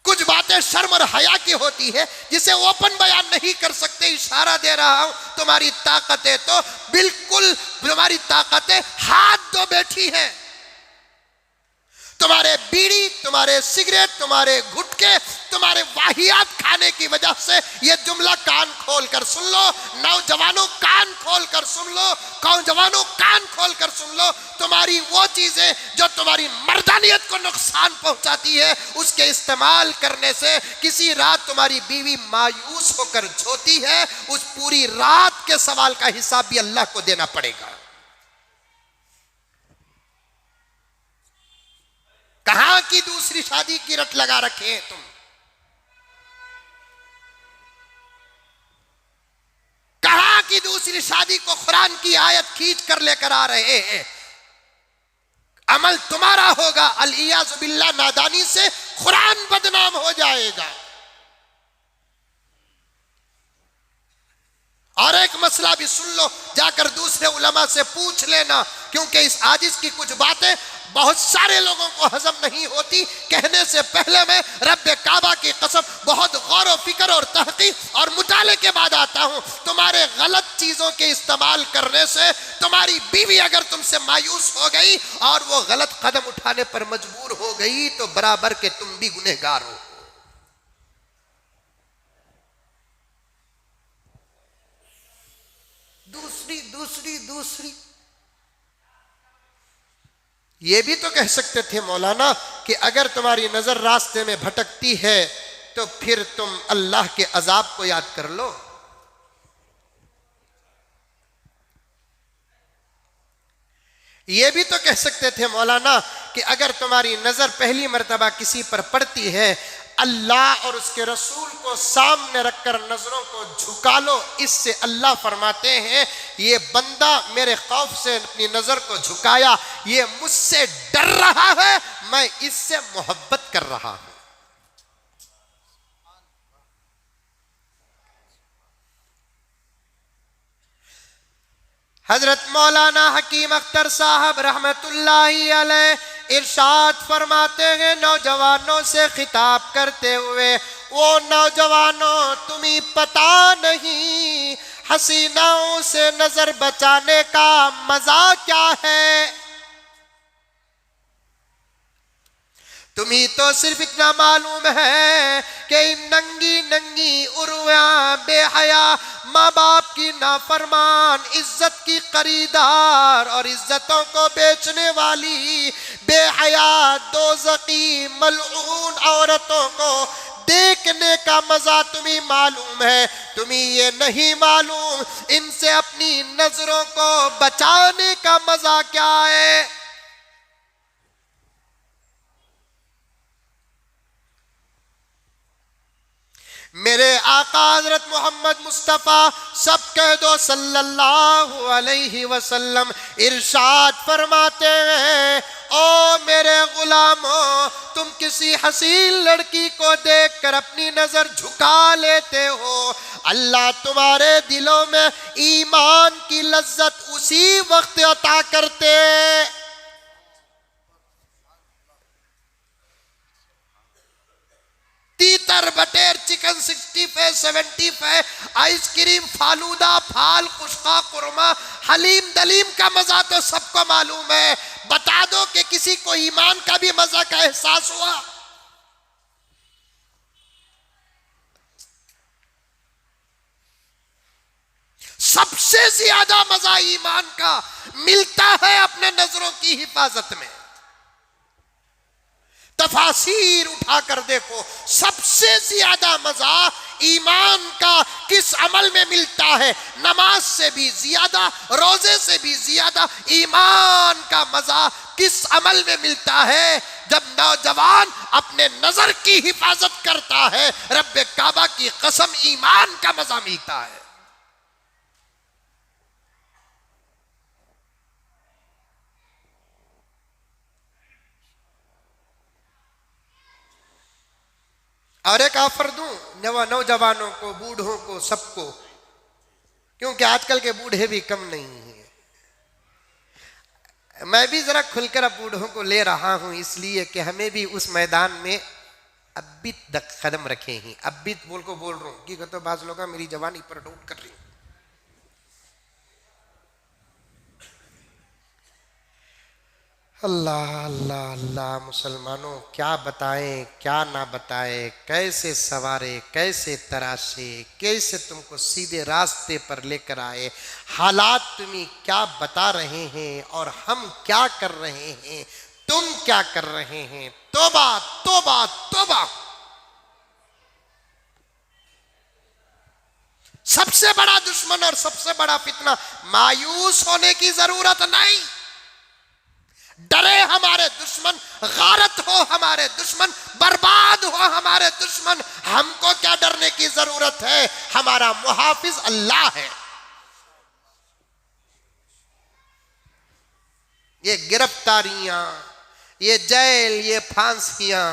कुछ बातें शर्म और हया की होती है जिसे ओपन बयान नहीं कर सकते। इशारा दे रहा हूं, तुम्हारी ताकतें तो बिल्कुल, तुम्हारी ताकतें हाथ दो बैठी हैं। तुम्हारे बीड़ी, तुम्हारे सिगरेट, तुम्हारे गुटके, तुम्हारे वाहियात खाने की वजह से ये जुमला कान खोल कर सुन लो। नौजवानों कान खोल कर सुन लो, नौजवानों कान खोल कर सुन लो। तुम्हारी वो चीजें जो तुम्हारी मर्दानियत को नुकसान पहुंचाती है, उसके इस्तेमाल करने से किसी रात तुम्हारी बीवी मायूस होकर सोती है, उस पूरी रात के सवाल का हिसाब भी अल्लाह को देना पड़ेगा। कहां की दूसरी शादी की रट लगा रखे हैं तुम? कहां की दूसरी शादी को कुरान की आयत खींच कर लेकर आ रहे हैं? अमल तुम्हारा होगा, अल-इयाज़ु बिल्लाह, नादानी से कुरान बदनाम हो जाएगा। और एक मसला भी सुन लो, जाकर दूसरे उलमा से पूछ लेना, क्योंकि इस आजिज की कुछ बातें बहुत सारे लोगों को हजम नहीं होती। कहने से पहले मैं रब्बे काबा की कसम बहुत गौर व फिक्र और तहकीक और मुताले के बाद आता हूं। तुम्हारे गलत चीजों के इस्तेमाल करने से तुम्हारी बीवी अगर तुमसे मायूस हो गई और वो गलत कदम उठाने पर मजबूर हो गई तो बराबर के तुम भी गुनहगार हो। दूसरी ये भी तो कह सकते थे मौलाना कि अगर तुम्हारी नजर रास्ते में भटकती है तो फिर तुम अल्लाह के अजाब को याद कर लो। ये भी तो कह सकते थे मौलाना कि अगर तुम्हारी नजर पहली मर्तबा किसी पर पड़ती है, अल्लाह और उसके रसूल को सामने रखकर नजरों को झुका लो। इससे अल्लाह फरमाते हैं ये बंदा मेरे खौफ से अपनी नजर को झुकाया, ये मुझसे डर रहा है, मैं इससे मोहब्बत कर रहा हूं। हजरत मौलाना हकीम अख्तर साहब रहमतुल्लाहि अलैह इरशाद फरमाते हैं नौजवानों से खिताब करते हुए, वो नौजवानों तुम्हें पता नहीं हसीनाओं से नजर बचाने का मजा क्या है। तुम्हें तो सिर्फ इतना मालूम है कि नंगी नंगी उर्वा बेहया माँ बाप की नाफरमान इज्जत की खरीदार और इज्जतों को बेचने वाली बेहया दोज़खी मलऊन औरतों को देखने का मजा तुम्हें मालूम है। तुम्हें ये नहीं मालूम इनसे अपनी नजरों को बचाने का मजा क्या है। मेरे आका हजरत मोहम्मद मुस्तफ़ा सब कह दो सल्लल्लाहु अलैहि वसल्लम इरशाद फरमाते हैं, ओ मेरे गुलामों तुम किसी हसीन लड़की को देखकर अपनी नजर झुका लेते हो, अल्लाह तुम्हारे दिलों में ईमान की लज्जत उसी वक्त अता करते। तीतर बटेर चिकन 65 75 आइसक्रीम फालूदा फाल खुशका कुरमा हलीम दलीम का मजा तो सबको मालूम है। बता दो कि किसी को ईमान का भी मजा का एहसास हुआ। सबसे ज्यादा मजा ईमान का मिलता है अपने नजरों की हिफाजत में। तफासीर उठा कर देखो, सबसे ज्यादा मजा ईमान का किस अमल में मिलता है। नमाज से भी ज्यादा, रोजे से भी ज्यादा ईमान का मजा किस अमल में मिलता है। जब नौजवान अपने नजर की हिफाजत करता है, रब्बे काबा की कसम ईमान का मजा मिलता है। और एक ऑफर दूं नौजवानों को, बूढ़ों को, सबको, क्योंकि आजकल के बूढ़े भी कम नहीं हैं। मैं भी जरा खुलकर अब बूढ़ों को ले रहा हूं इसलिए कि हमें भी उस मैदान में अब भी कदम रखे हैं। अब भी बोल रहा हूं कि तो बाज लोग मेरी जवानी पर डाउट कर रही। अल्लाह अल्लाह अल्लाह, मुसलमानों क्या बताएं क्या ना बताएं, कैसे सवारे, कैसे तराशे, कैसे तुमको सीधे रास्ते पर लेकर आए। हालात तुम्हें क्या बता रहे हैं और हम क्या कर रहे हैं, तुम क्या कर रहे हैं। तौबा तौबा तौबा। सबसे बड़ा दुश्मन और सबसे बड़ा फितना, मायूस होने की जरूरत नहीं। डरे हमारे दुश्मन, गारत हो हमारे दुश्मन, बर्बाद हो हमारे दुश्मन, हमको क्या डरने की जरूरत है। हमारा मुहाफिज अल्लाह है। ये गिरफ्तारियां, ये जेल, ये फांसियां,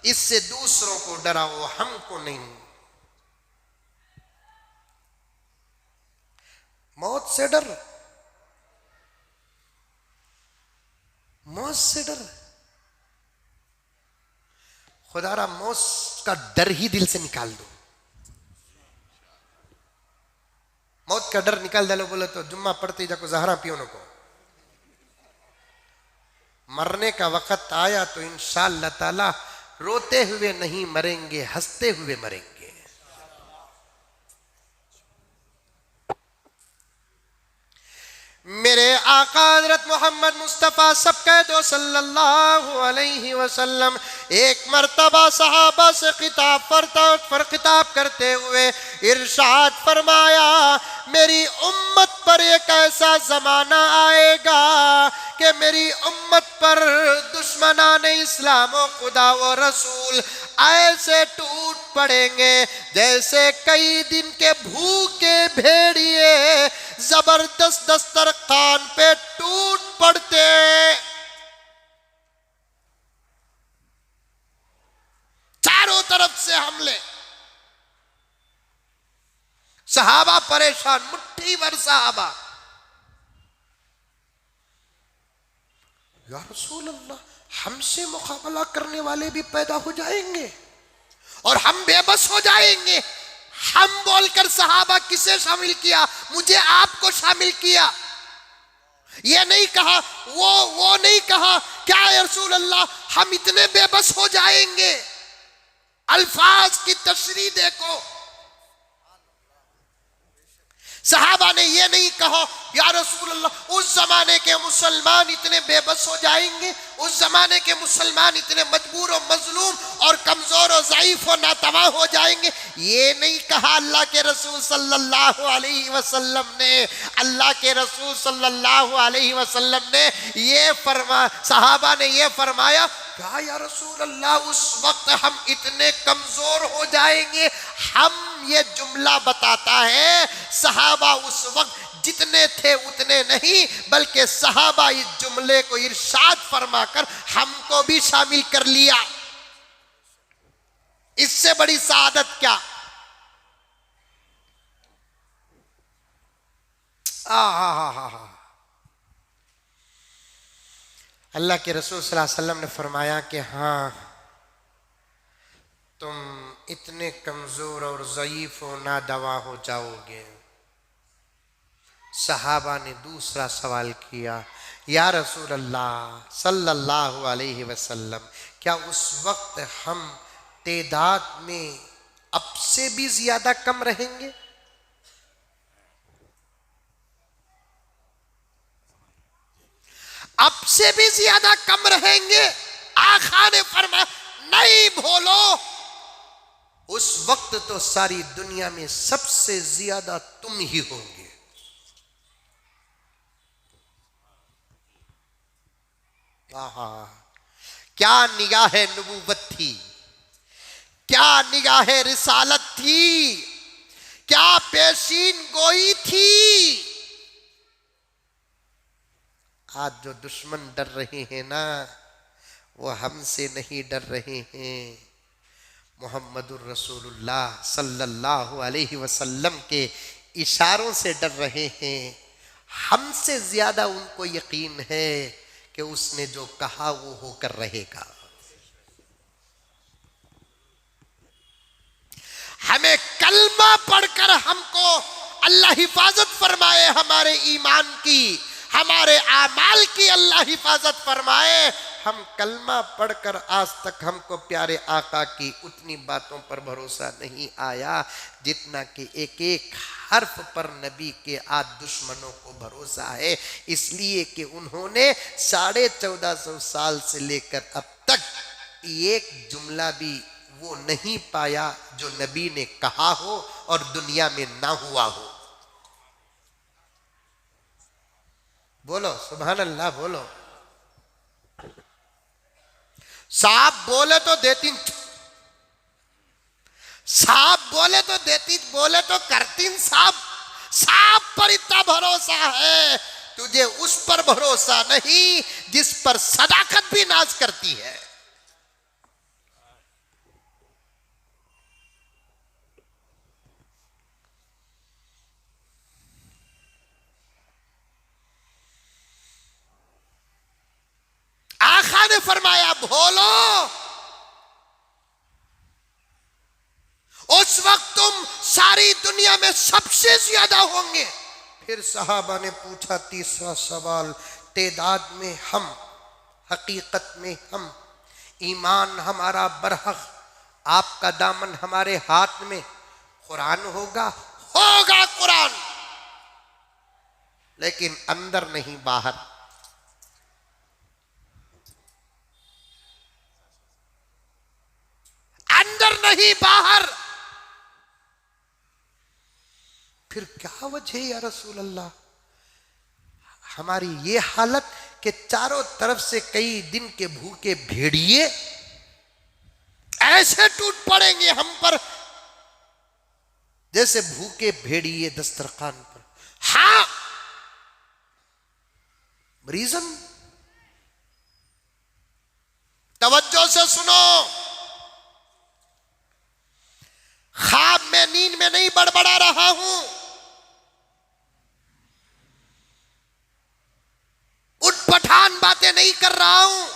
इससे दूसरों को डराओ, हमको नहीं। मौत से डर, मौत से डर, खुदारा मौत का डर ही दिल से निकाल दो। मौत का डर निकाल डालो बोले तो जुम्मा पढ़ते जाको जहरा पियो न को। मरने का वक्त आया तो इंशाअल्लाह ताला रोते हुए नहीं मरेंगे, हंसते हुए मरेंगे। मेरे आका हज़रत मोहम्मद मुस्तफ़ा सबके दो सल्लल्लाहु अलैहि वसल्लम एक मर्तबा सहाबा से खिताब करते हुए इरशाद फरमाया, मेरी उम्मत पर एक ऐसा जमाना आएगा कि मेरी उम्मत पर दुश्मनाने इस्लाम व खुदा व रसूल ऐसे टूट पड़ेंगे जैसे कई दिन के भूखे भेड़िए जबरदस्त दस्तरखान पे टूट पड़ते। चारों तरफ से हमले, सहाबा परेशान, मुट्ठी भर सहाबा, या रसूल अल्लाह हमसे मुकाबला करने वाले भी पैदा हो जाएंगे और हम बेबस हो जाएंगे। हम बोलकर सहाबा किसे शामिल किया? मुझे आपको शामिल किया। ये नहीं कहा, वो नहीं कहा क्या या रसूल अल्लाह हम इतने बेबस हो जाएंगे। अल्फाज की तशरीह देखो, सहाबा ने यह नहीं कहा या रसूल अल्लाह उस जमाने के मुसलमान इतने बेबस हो जाएंगे, उस जमाने के मुसलमान इतने मजबूर और मजलूम और कमजोर और ज़ईफ और नातवा हो जाएंगे। ये नहीं कहा अल्लाह के रसूल सल्लल्लाहु अलैहि वसल्लम ने। अल्लाह के रसूल सल्लल्लाहु अलैहि वसल्लम ने ये सहाबा ने ये फरमाया, क्या या रसूल अल्लाह उस वक्त हम इतने कमजोर हो जाएंगे। हम ये जुमला बताता है सहाबा उस वक्त जितने थे उतने नहीं, बल्कि सहाबा इस जुमले को इरशाद फरमाकर हमको भी शामिल कर लिया। इससे बड़ी सआदत क्या। अल्लाह के रसूल सल्लल्लाहु अलैहि वसल्लम ने फरमाया कि हाँ तुम इतने कमजोर और ज़ईफ और नादवा हो जाओगे। सहाबा ने दूसरा सवाल किया, या रसूल अल्लाह सल्लल्लाहु अलैहि वसल्लम क्या उस वक्त हम तेदाद में अब से भी ज्यादा कम रहेंगे? अब से भी ज्यादा कम रहेंगे? आका ने फरमाया नहीं बोलो, उस वक्त तो सारी दुनिया में सबसे ज्यादा तुम ही होंगे। क्या निगाह नबूवत थी, क्या निगाह रिसालत थी, क्या पेशीन गोई थी। आज जो दुश्मन डर रहे हैं ना, वो हमसे नहीं डर रहे हैं, मोहम्मदुर रसूलुल्लाह सल्लल्लाहु अलैहि वसल्लम के इशारों से डर रहे हैं। हमसे ज्यादा उनको यकीन है कि उसने जो कहा वो होकर रहेगा। हमें कलमा पढ़कर हमको अल्लाह हिफाजत फरमाए, हमारे ईमान की, हमारे आमाल की अल्लाह हिफाजत फरमाए। हम कलमा पढ़कर आज तक हमको प्यारे आका की उतनी बातों पर भरोसा नहीं आया जितना कि एक एक हर्फ पर नबी के आज दुश्मनों को भरोसा है। इसलिए कि उन्होंने 1450 साल से लेकर अब तक एक जुमला भी वो नहीं पाया जो नबी ने कहा हो और दुनिया में ना हुआ हो। बोलो सुभान अल्लाह, बोलो। साहब बोले तो देती, साहब बोले तो देती, बोले तो करती। साहब साहब पर इतना भरोसा है, तुझे उस पर भरोसा नहीं जिस पर सदाकत भी नाज करती है। ने फरमाया भोलो, उस वक्त तुम सारी दुनिया में सबसे ज्यादा होंगे। फिर सहाबा ने पूछा तीसरा सवाल, तादाद में हम, हकीकत में हम, ईमान हमारा बरहक, आपका दामन हमारे हाथ में, कुरान होगा, होगा कुरान, लेकिन अंदर नहीं बाहर। अंदर नहीं बाहर। फिर क्या वजह या रसूल अल्लाह, हमारी ये हालत कि चारों तरफ से कई दिन के भूखे भेड़िए ऐसे टूट पड़ेंगे हम पर जैसे भूखे भेड़िए दस्तरखान पर। हाँ, रीजन तवज्जो से सुनो, ख्वाब में नींद में नहीं बड़बड़ा रहा हूं, उठपठान बातें नहीं कर रहा हूं,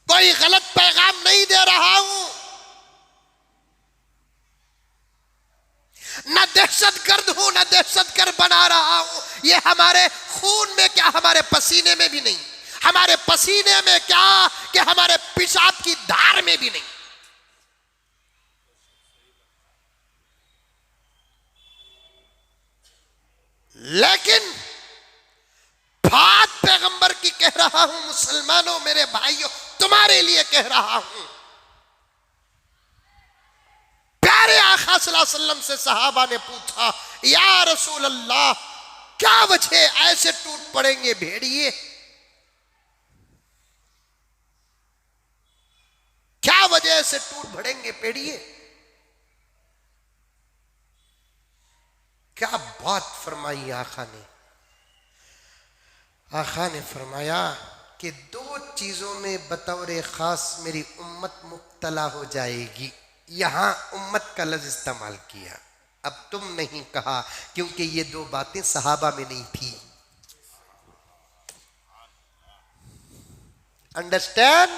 कोई गलत पैगाम नहीं दे रहा हूं, न दहशतगर्द हूं, न दहशतगर्द बना रहा हूं। ये हमारे खून में क्या, हमारे पसीने में भी नहीं, हमारे पसीने में क्या कि हमारे पेशाब की धार में भी नहीं। लेकिन बात पैगंबर की कह रहा हूं, मुसलमानों मेरे भाइयों तुम्हारे लिए कह रहा हूं। प्यारे आका सल्लल्लाहु अलैहि वसल्लम से सहाबा ने पूछा, या रसूल अल्लाह क्या वजह ऐसे टूट पड़ेंगे भेड़िए, क्या वजह से टूट पड़ेंगे भेड़िए। क्या बात फरमाई आका ने। आका ने फरमाया कि दो चीजों में बतौर खास मेरी उम्मत मुब्तला हो जाएगी। यहां उम्मत का लफ्ज इस्तेमाल किया, अब तुम नहीं कहा, क्योंकि ये दो बातें सहाबा में नहीं थी। अंडरस्टैंड?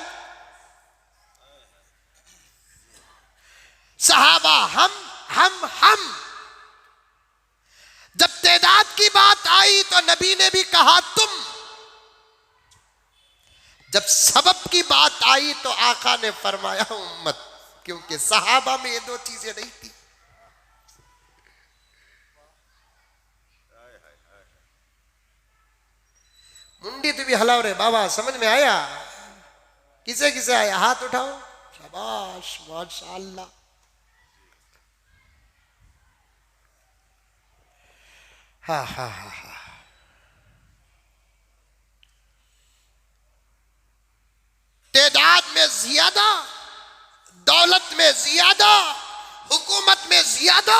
सहाबा हम जब तादाद की बात आई तो नबी ने भी कहा तुम, जब सबब की बात आई तो आका ने फरमाया उम्मत, क्योंकि सहाबा में ये दो चीजें नहीं थी। मुंडी तो भी हलाओ रे बाबा, समझ में आया? किसे किसे आया हाथ उठाओ, शाबाश माशाअल्लाह। हा हा हा हा। तादाद में ज्यादा, दौलत में ज्यादा, हुकूमत में ज्यादा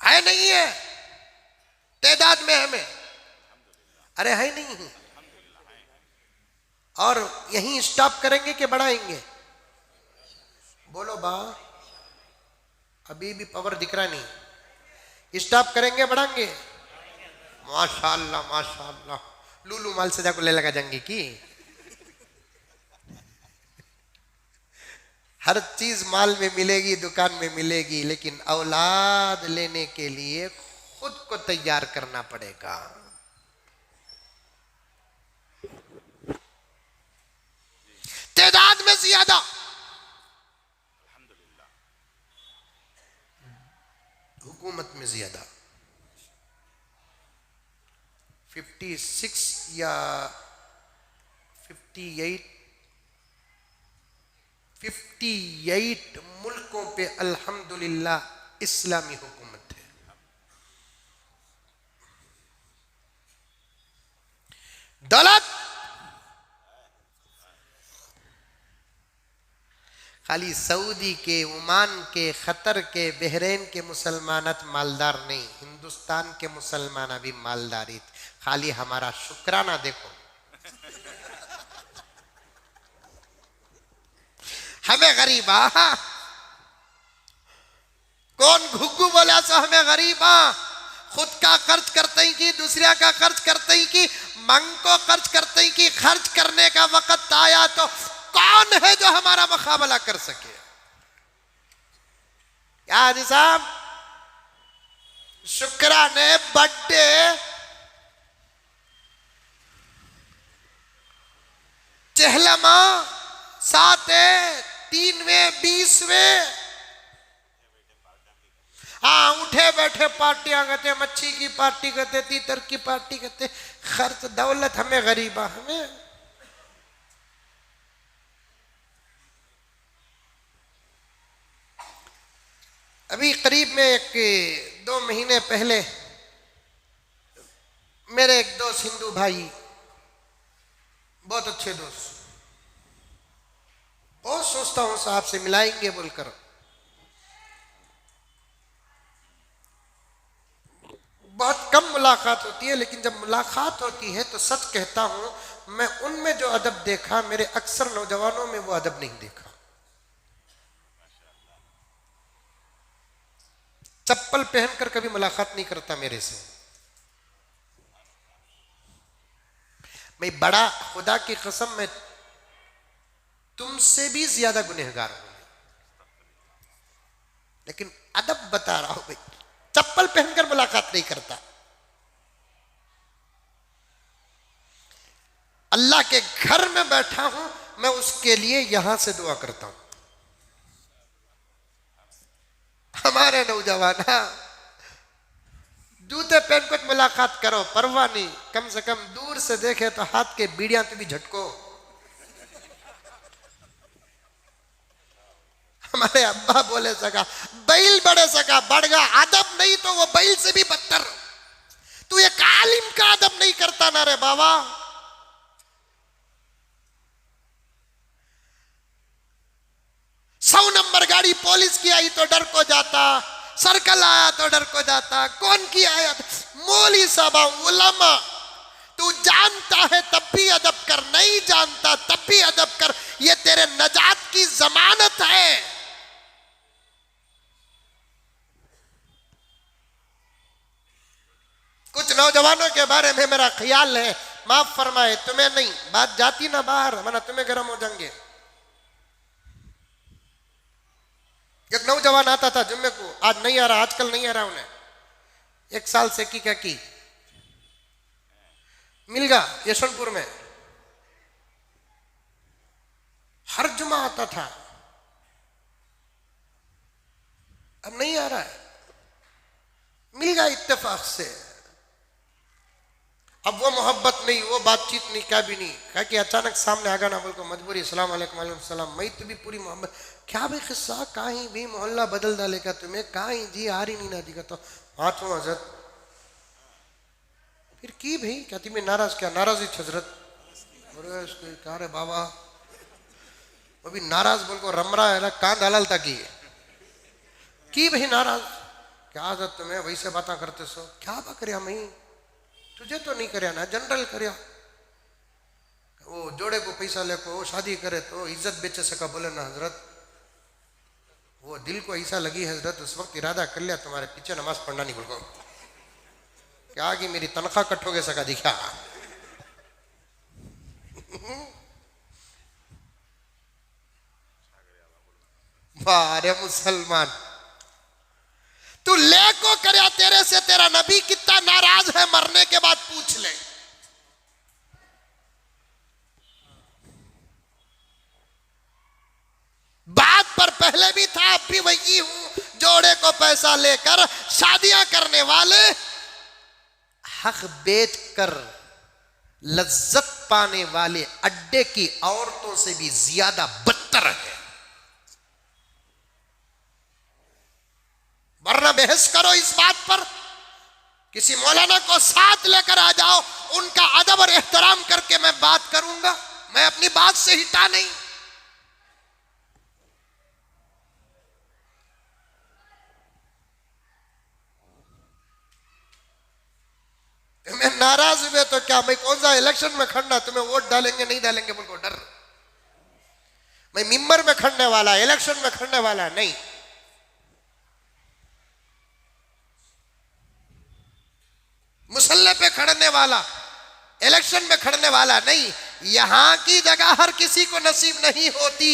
है नहीं है तादाद में हमें? अरे है नहीं है। और यहीं स्टॉप करेंगे कि बढ़ाएंगे? बोलो बा, अभी भी पावर दिख रहा नहीं। स्टॉप करेंगे बढ़ाएंगे? माशाअल्लाह माशाअल्लाह। लूलू माल से जाकर ले लगा जाएंगे की हर चीज माल में मिलेगी, दुकान में मिलेगी, लेकिन औलाद लेने के लिए खुद को तैयार करना पड़ेगा। तादाद में ज्यादा, हुकूमत में ज्यादा। 56 या 58 मुल्कों पे अल्हम्दुलिल्लाह इस्लामी हुकूमत है। दौलत खाली सऊदी के, ओमान के, खतर के, बहरीन के मुसलमानत मालदार नहीं, हिंदुस्तान के मुसलमान भी मालदारी। खाली हमारा शुक्राना देखो, हमें गरीबा कौन घुग्गू बोला सो हमें गरीबा। खुद का खर्च करते ही कि दूसरे का खर्च करते ही कि मंग को खर्च करते ही कि खर्च करने का वक्त आया तो कौन है जो हमारा मुकाबला कर सके? क्या हाजी साहब, शुक्राने बर्थडे चहलमा 7 3वें 20वें, हाँ उठे बैठे पार्टियां करते, मच्छी की पार्टी करते, तीतर की पार्टी करते, खर्च दौलत हमें गरीबा हमें। अभी करीब में 1-2 महीने पहले मेरे एक दोस्त हिंदू भाई, बहुत अच्छे दोस्त, बहुत सोचता हूं साहब से मिलाएंगे बोलकर, बहुत कम मुलाकात होती है, लेकिन जब मुलाकात होती है तो सच कहता हूं मैं उनमें जो अदब देखा मेरे अक्सर नौजवानों में वो अदब नहीं देखा। चप्पल पहनकर कभी मुलाकात नहीं करता मेरे से, मैं बड़ा खुदा की कसम मैं तुमसे भी ज्यादा गुनहगार हूं, लेकिन अदब बता रहा हूं भाई, चप्पल पहनकर मुलाकात नहीं करता। अल्लाह के घर में बैठा हूं मैं, उसके लिए यहां से दुआ करता हूं। हमारे नौजवान जूते पहन कर मुलाकात करो परवाह नहीं, कम से कम दूर से देखे तो हाथ के बीड़ियां तो भी झटको। हमारे अब्बा बोले सका बैल बड़े सका बढ़गा, अदब नहीं तो वो बैल से भी बदतर। तू एक आलिम का अदब नहीं करता ना रे बाबा। 100 नंबर गाड़ी पुलिस की आई तो डर को जाता, सर्कल आया तो डर को जाता, कौन की आया? मौली साहब उलमा। तू जानता है तब भी अदब कर, नहीं जानता तब भी अदब कर, ये तेरे नजात की जमानत है। कुछ नौजवानों के बारे में मेरा ख्याल है, माफ फरमाए, तुम्हें नहीं, बात जाती ना बाहर वरना तुम्हें गर्म हो जाएंगे। एक नौजवान आता था जुम्मे को, आज नहीं आ रहा, आजकल नहीं आ रहा उन्हें, 1 साल से की क्या की मिल गया यशवंतपुर में, हर जुमा आता था, अब नहीं आ रहा है, मिल गया इत्तेफाक से। अब वो मोहब्बत नहीं, वो बातचीत नहीं, क्या भी नहीं, क्या कि अचानक सामने आ गया ना बोल को मजबूरी, अस्सलाम वालेकुम सलाम, मैं तो भी पूरी मोहब्बत, क्या भी किस्सा, कहीं भी मोहल्ला बदल डालेगा तुम्हें, कहीं जी आ रही नहीं ना दिखा तो हाथ में हजरत, फिर की भाई क्या तुम्हें नाराज, क्या नाराज हजरत, क्या रे बाबा, वो भी नाराज बोल को रमरा है कांद हलाल तक की भाई नाराज, क्या हजरत तुम्हें वैसे बातें करते सो, क्या बा कर मैं तुझे तो नहीं करया ना, जनरल करया, वो जोड़े को पैसा लेको वो शादी करे तो इज्जत बेचे सका, बोले ना हजरत वो दिल को ऐसा लगी हजरत, उस वक्त इरादा कर लिया तुम्हारे पीछे नमाज पढ़ना नहीं बोलो, क्या कि मेरी तनख्वाह कटोगे सका दिखा। अरे मुसलमान, तू ले को करया तेरे से तेरा नबी कितना नाराज है, मरने के बाद पूछ ले। बात पर पहले भी था, अब भी वही हूं, जोड़े को पैसा लेकर शादियां करने वाले हक बेच कर लज्जत पाने वाले अड्डे की औरतों से भी ज्यादा बदतर है। वरना बहस करो इस बात पर, किसी मौलाना को साथ लेकर आ जाओ, उनका अदब और एहतराम करके मैं बात करूंगा, मैं अपनी बात से हिटा नहीं। तुम्हें नाराज हुए तो क्या, मैं कौन सा इलेक्शन में खड़ना, तुम्हें वोट डालेंगे नहीं डालेंगे मुझको डर, मैं मिंबर में खड़ने वाला, इलेक्शन में खड़ने वाला नहीं। मुसल्ले पे खड़ने वाला, इलेक्शन में खड़ने वाला नहीं। यहाँ की जगह हर किसी को नसीब नहीं होती।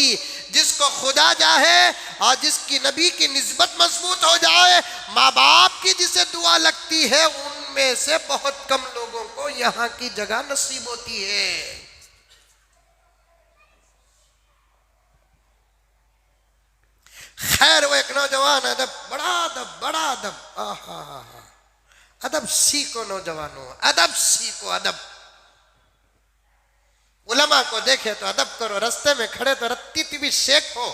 जिसको खुदा चाहे और जिसकी नबी की निस्बत मजबूत हो जाए, माँ बाप की जिसे दुआ लगती है, उनमें से बहुत कम लोगों को यहाँ की जगह नसीब होती है। खैर, वो एक नौजवान अदब, बड़ा अदब, अदब सीखो नौजवानों, अदब सीखो, अदब। उलमा को देखे तो अदब करो, रास्ते में खड़े तो रत्ती भी शेख हो।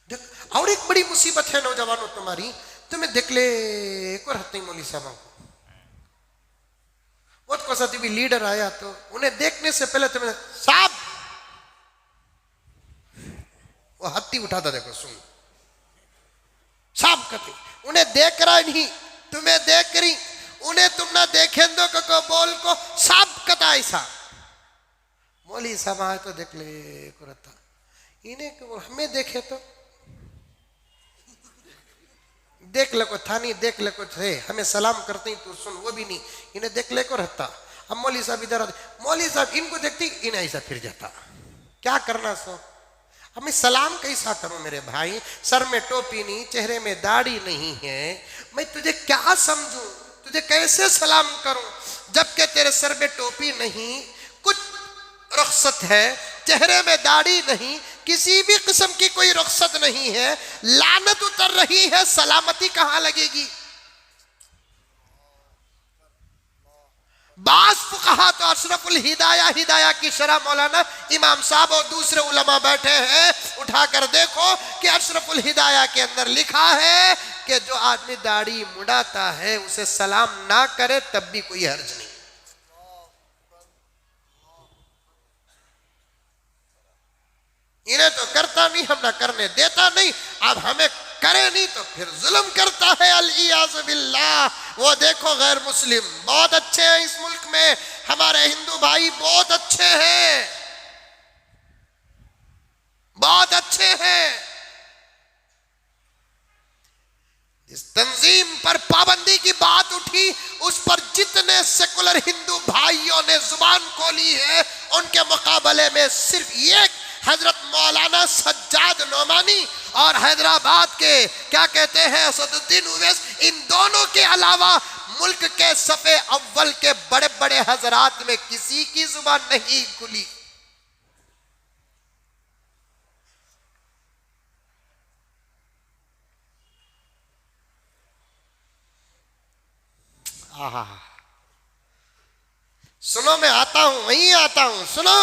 देख, और एक बड़ी मुसीबत है नौजवानों तुम्हारी, तुम्हें देख ले को रहते मौली साहब को, बहुत को साथी भी लीडर आया तो उन्हें देखने से पहले तुम्हें साहब, वो हत्ती उठाता, देखो सुन, साहब कहते, उन्हें देख रहा नहीं, तुम्हें देख रही, उन्हें तुम ना देखे दो को बोल को साहब कता ऐसा। मौली साहब आए तो देख ले को रहता, इन्हें हमें देखे तो देख ले को था नहीं, देख ले को थे, हमें सलाम करते ही तो सुन, वो भी नहीं, इन्हें देख ले को रहता। अब मौली साहब इधर आते, मौली साहब इनको देखती, इन्हें ऐसा फिर जाता, क्या करना सो। अब मैं सलाम कैसा करूं मेरे भाई, सर में टोपी नहीं, चेहरे में दाढ़ी नहीं है, मैं तुझे क्या समझूं, तुझे कैसे सलाम करूं, जबकि तेरे सर में टोपी नहीं, कुछ रुखसत है, चेहरे में दाढ़ी नहीं, किसी भी किस्म की कोई रुखसत नहीं है, लानत उतर रही है, सलामती कहां लगेगी। बास फुक़हा तो अशरफुल हिदाया, हिदाया की शरह मौलाना इमाम साहब और दूसरे उलमा बैठे हैं, उठाकर देखो कि अशरफुल हिदाया के अंदर लिखा है कि जो आदमी दाढ़ी मुड़ाता है उसे सलाम ना करे तब भी कोई हर्ज नहीं। इन्हें तो करता नहीं, हम ना करने देता नहीं, अब हमें करे नहीं तो फिर जुल्म करता है, अल-इयाज़ु बिल्लाह। वो देखो गैर मुस्लिम बहुत अच्छे हैं इस मुल्क में, हमारे हिंदू भाई बहुत अच्छे हैं, बहुत अच्छे हैं। इस तंजीम पर पाबंदी की बात उठी, उस पर जितने सेकुलर हिंदू भाइयों ने जुबान खोली है, उनके मुकाबले में सिर्फ एक हजरत मौलाना सज्जाद नोमानी और हैदराबाद के क्या कहते हैं असदुद्दीन उवैस, इन दोनों के अलावा मुल्क के सफे अव्वल के बड़े बड़े हजरात में किसी की जुबान नहीं खुली। सुनो, मैं आता हूं, वहीं आता हूं, सुनो।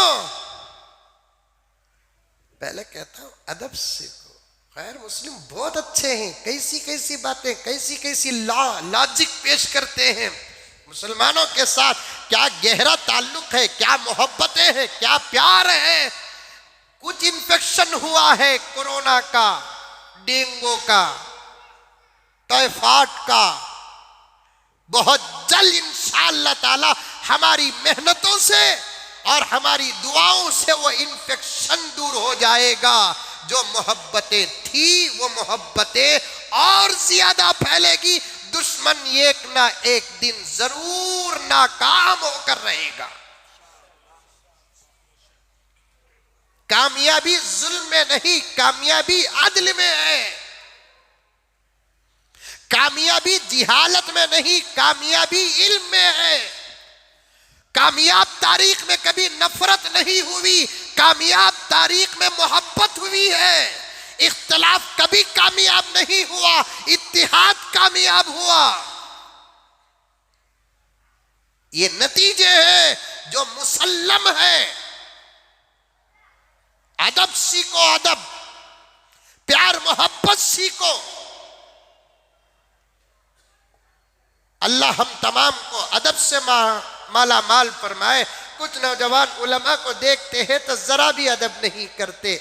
पहले कहता हूं अदब सीखो, गैर मुस्लिम बहुत अच्छे हैं, कैसी कैसी बातें, कैसी कैसी लॉजिक पेश करते हैं मुसलमानों के साथ, क्या गहरा ताल्लुक है, क्या मोहब्बतें हैं, क्या प्यार है। कुछ इन्फेक्शन हुआ है कोरोना का, डेंगू का, टाइफाइड का, बहुत जल्द इंशाअल्लाह ताला हमारी मेहनतों से और हमारी दुआओं से वो इन्फेक्शन दूर हो जाएगा। जो मोहब्बतें थी वो मोहब्बतें और ज्यादा फैलेगी, दुश्मन एक ना एक दिन जरूर नाकाम होकर रहेगा। कामयाबी जुल्म में नहीं, कामयाबी अदल में है। कामयाबी जिहालत में नहीं, कामयाबी इल्म में है। कामयाब तारीख में कभी नफरत नहीं हुई, कामयाब तारीख में मोहब्बत हुई है। इख्तलाफ कभी कामयाब नहीं हुआ, इत्तिहाद कामयाब हुआ। ये नतीजे हैं जो मुसल्लम है। अदब सीखो, अदब, प्यार मोहब्बत सीखो। अल्लाह हम तमाम को अदब से माला माल फरमाए। कुछ नौजवान उलमा को देखते हैं तो जरा भी अदब नहीं करते,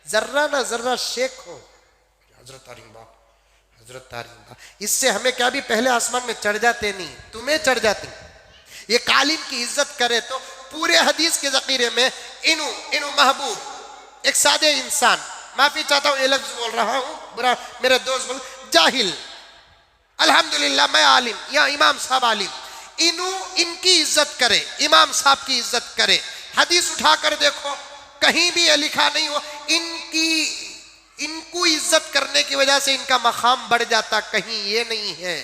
जर्रा ना जर्रा शेख हो, हजरत तारीम बा, इससे हमें क्या भी पहले आसमान में चढ़ जाते नहीं, तुम्हें चढ़ जाते। ये कालीन की इज्जत करे तो पूरे हदीस के ज़कीरे में इनु महबूब, एक सादे इंसान, माफी चाहता हूं ये लफ्ज बोल रहा हूं, बुरा मेरे दोस्त बोल, जाहिल, अल्हम्दुलिल्लाह मैं आलिम या इमाम साहब आलिम, इनकी इज्जत करे, इमाम साहब की इज्जत करे। हदीस उठाकर देखो, कहीं भी ये लिखा नहीं हो इनको इज्जत करने की वजह से इनका मकाम बढ़ जाता, कहीं ये नहीं है।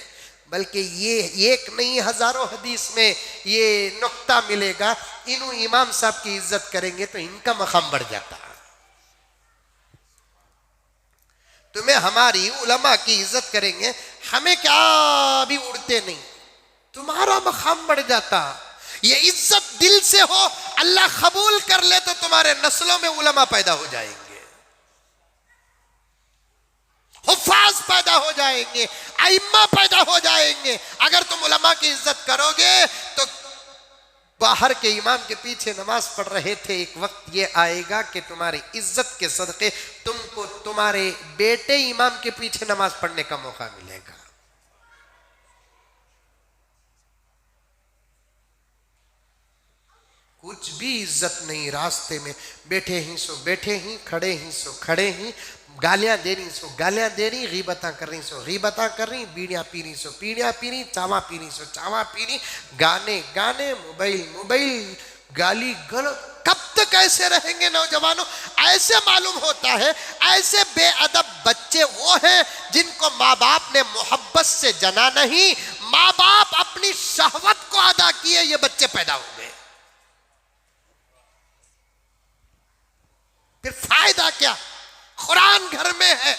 बल्कि ये एक नहीं हजारों हदीस में ये नुक्ता मिलेगा, इन्हों इमाम साहब की इज्जत करेंगे तो इनका मकाम बढ़ जाता। तुम्हें हमारी उलमा की इज्जत करेंगे, हमें क्या भी उड़ते नहीं, तुम्हारा मकाम बढ़ जाता। ये इज्जत दिल से हो, अल्लाह कबूल कर ले तो तुम्हारे नस्लों में उलमा पैदा हो जाएंगे, हुफ्फाज पैदा हो जाएंगे, आइम्मा पैदा हो जाएंगे। अगर तुम उलमा की इज्जत करोगे तो बाहर के इमाम के पीछे नमाज पढ़ रहे थे, एक वक्त ये आएगा कि तुम्हारी इज्जत के सदके तुमको तुम्हारे बेटे इमाम के पीछे नमाज पढ़ने का मौका मिलेगा। कुछ भी इज्जत नहीं, रास्ते में बैठे ही सो बैठे ही, खड़े ही सो खड़े ही, गालियां दे रही सो गालियां दे रही, गीबता कर रही सो गीबता कर रही, बीड़ियां पी रही सो बीड़ियां पी रही, चावा पी रही सो चावा पी रही, गाने गाने, मोबाइल मोबाइल, गाली गलत। कब तक ऐसे रहेंगे नौजवानों? ऐसे मालूम होता है ऐसे बेअदब बच्चे वो हैं जिनको माँ बाप ने मोहब्बत से जना नहीं, माँ बाप अपनी शहवत को अदा किए, ये बच्चे पैदा हो गए। फिर फायदा क्या? कुरान घर में है,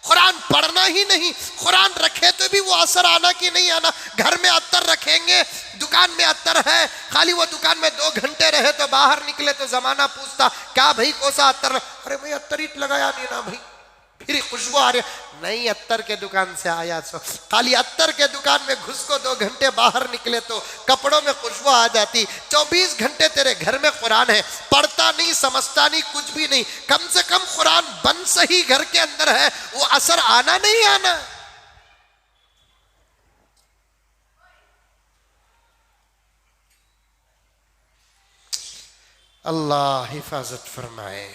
कुरान पढ़ना ही नहीं, कुरान रखे तो भी वो असर आना कि नहीं आना। घर में अत्तर रखेंगे, दुकान में अत्तर है, खाली वो दुकान में 2 घंटे रहे तो बाहर निकले तो जमाना पूछता क्या भाई कौसा अत्तर? अरे भाई अत्तर ही लगाया नहीं ना भाई, फिर खुशबू आ रही नहीं, अत्तर के दुकान से आया सो। खाली अत्तर के दुकान में घुस को 2 घंटे बाहर निकले तो कपड़ों में खुशबू आ जाती। 24 घंटे तेरे घर में कुरान है, पढ़ता नहीं, समझता नहीं, कुछ भी नहीं, कम से कम कुरान बंद सही घर के अंदर है, वो असर आना नहीं आना। अल्लाह हिफाजत फरमाए।